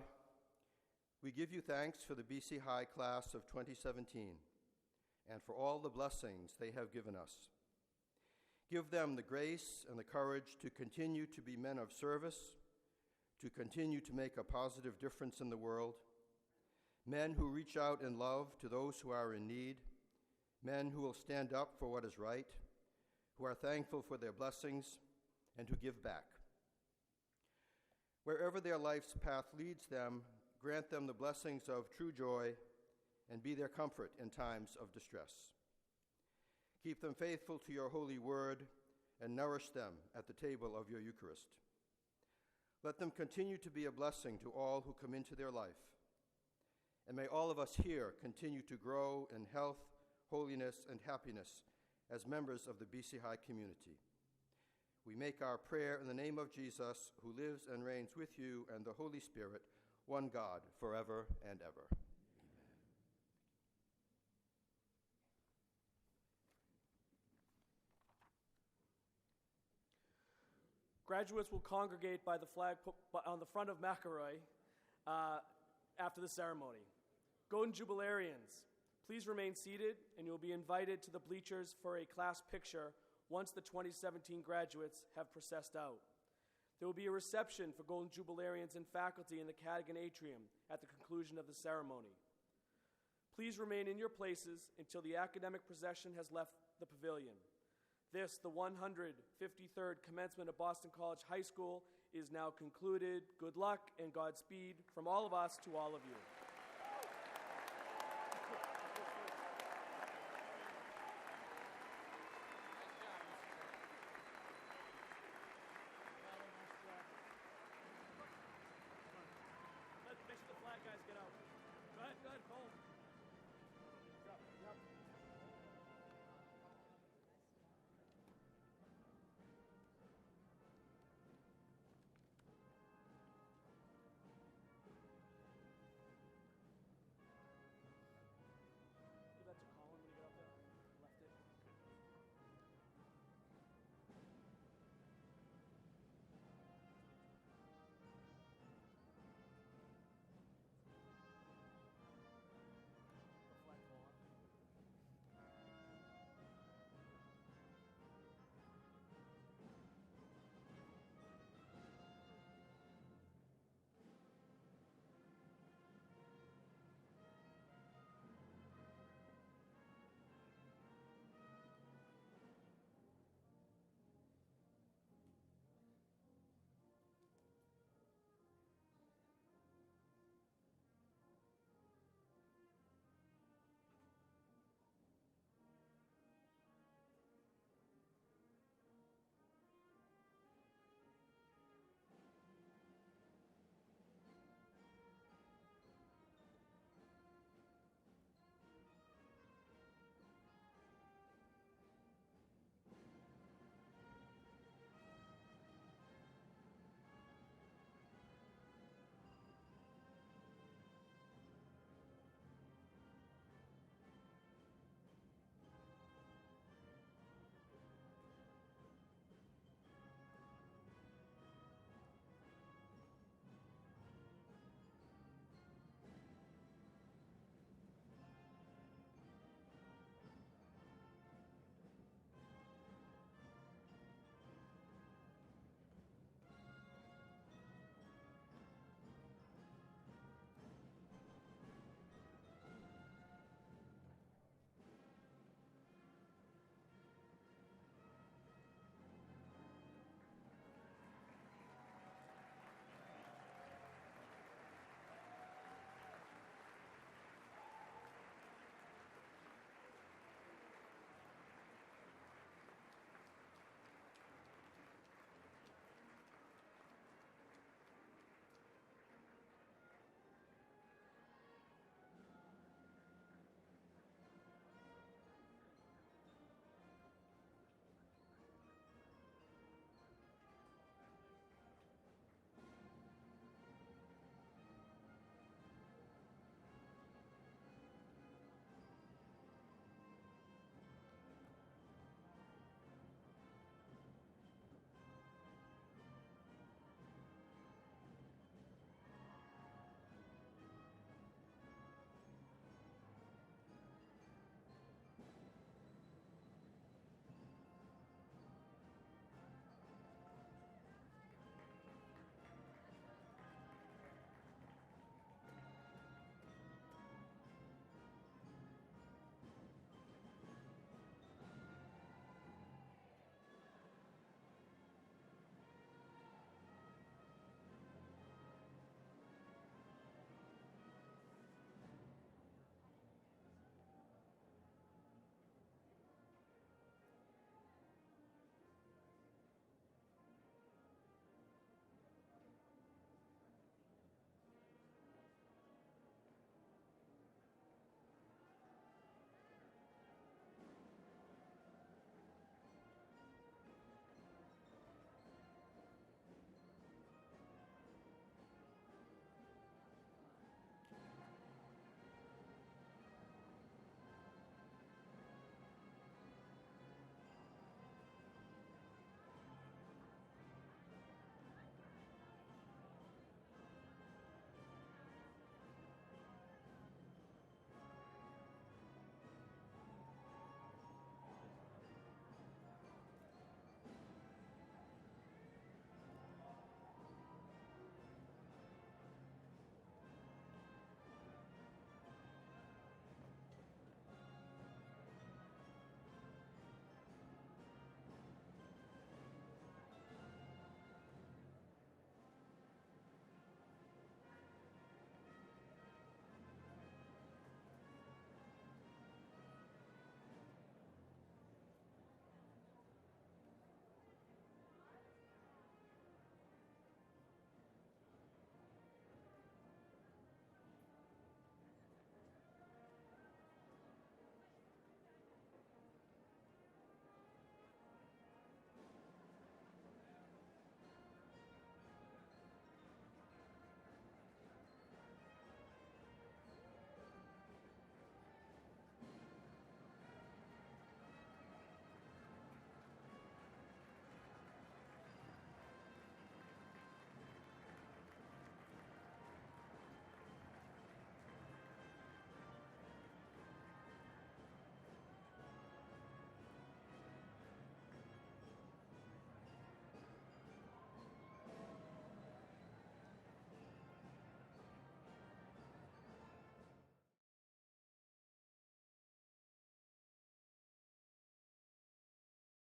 we give you thanks for the BC High class of 2017 and for all the blessings they have given us. Give them the grace and the courage to continue to be men of service, to continue to make a positive difference in the world, men who reach out in love to those who are in need, men who will stand up for what is right, who are thankful for their blessings, and who give back. Wherever their life's path leads them, grant them the blessings of true joy and be their comfort in times of distress. Keep them faithful to your holy word and nourish them at the table of your Eucharist. Let them continue to be a blessing to all who come into their life. And may all of us here continue to grow in health, holiness, and happiness as members of the BC High community. We make our prayer in the name of Jesus, who lives and reigns with you and the Holy Spirit, one God, forever and ever. Graduates will congregate by the flag on the front of McElroy after the ceremony. Golden Jubilarians, please remain seated, and you'll be invited to the bleachers for a class picture once the 2017 graduates have processed out. There will be a reception for Golden Jubilarians and faculty in the Cadogan Atrium at the conclusion of the ceremony. Please remain in your places until the academic procession has left the pavilion. This, the 153rd Commencement of Boston College High School, is now concluded. Good luck and Godspeed from all of us to all of you.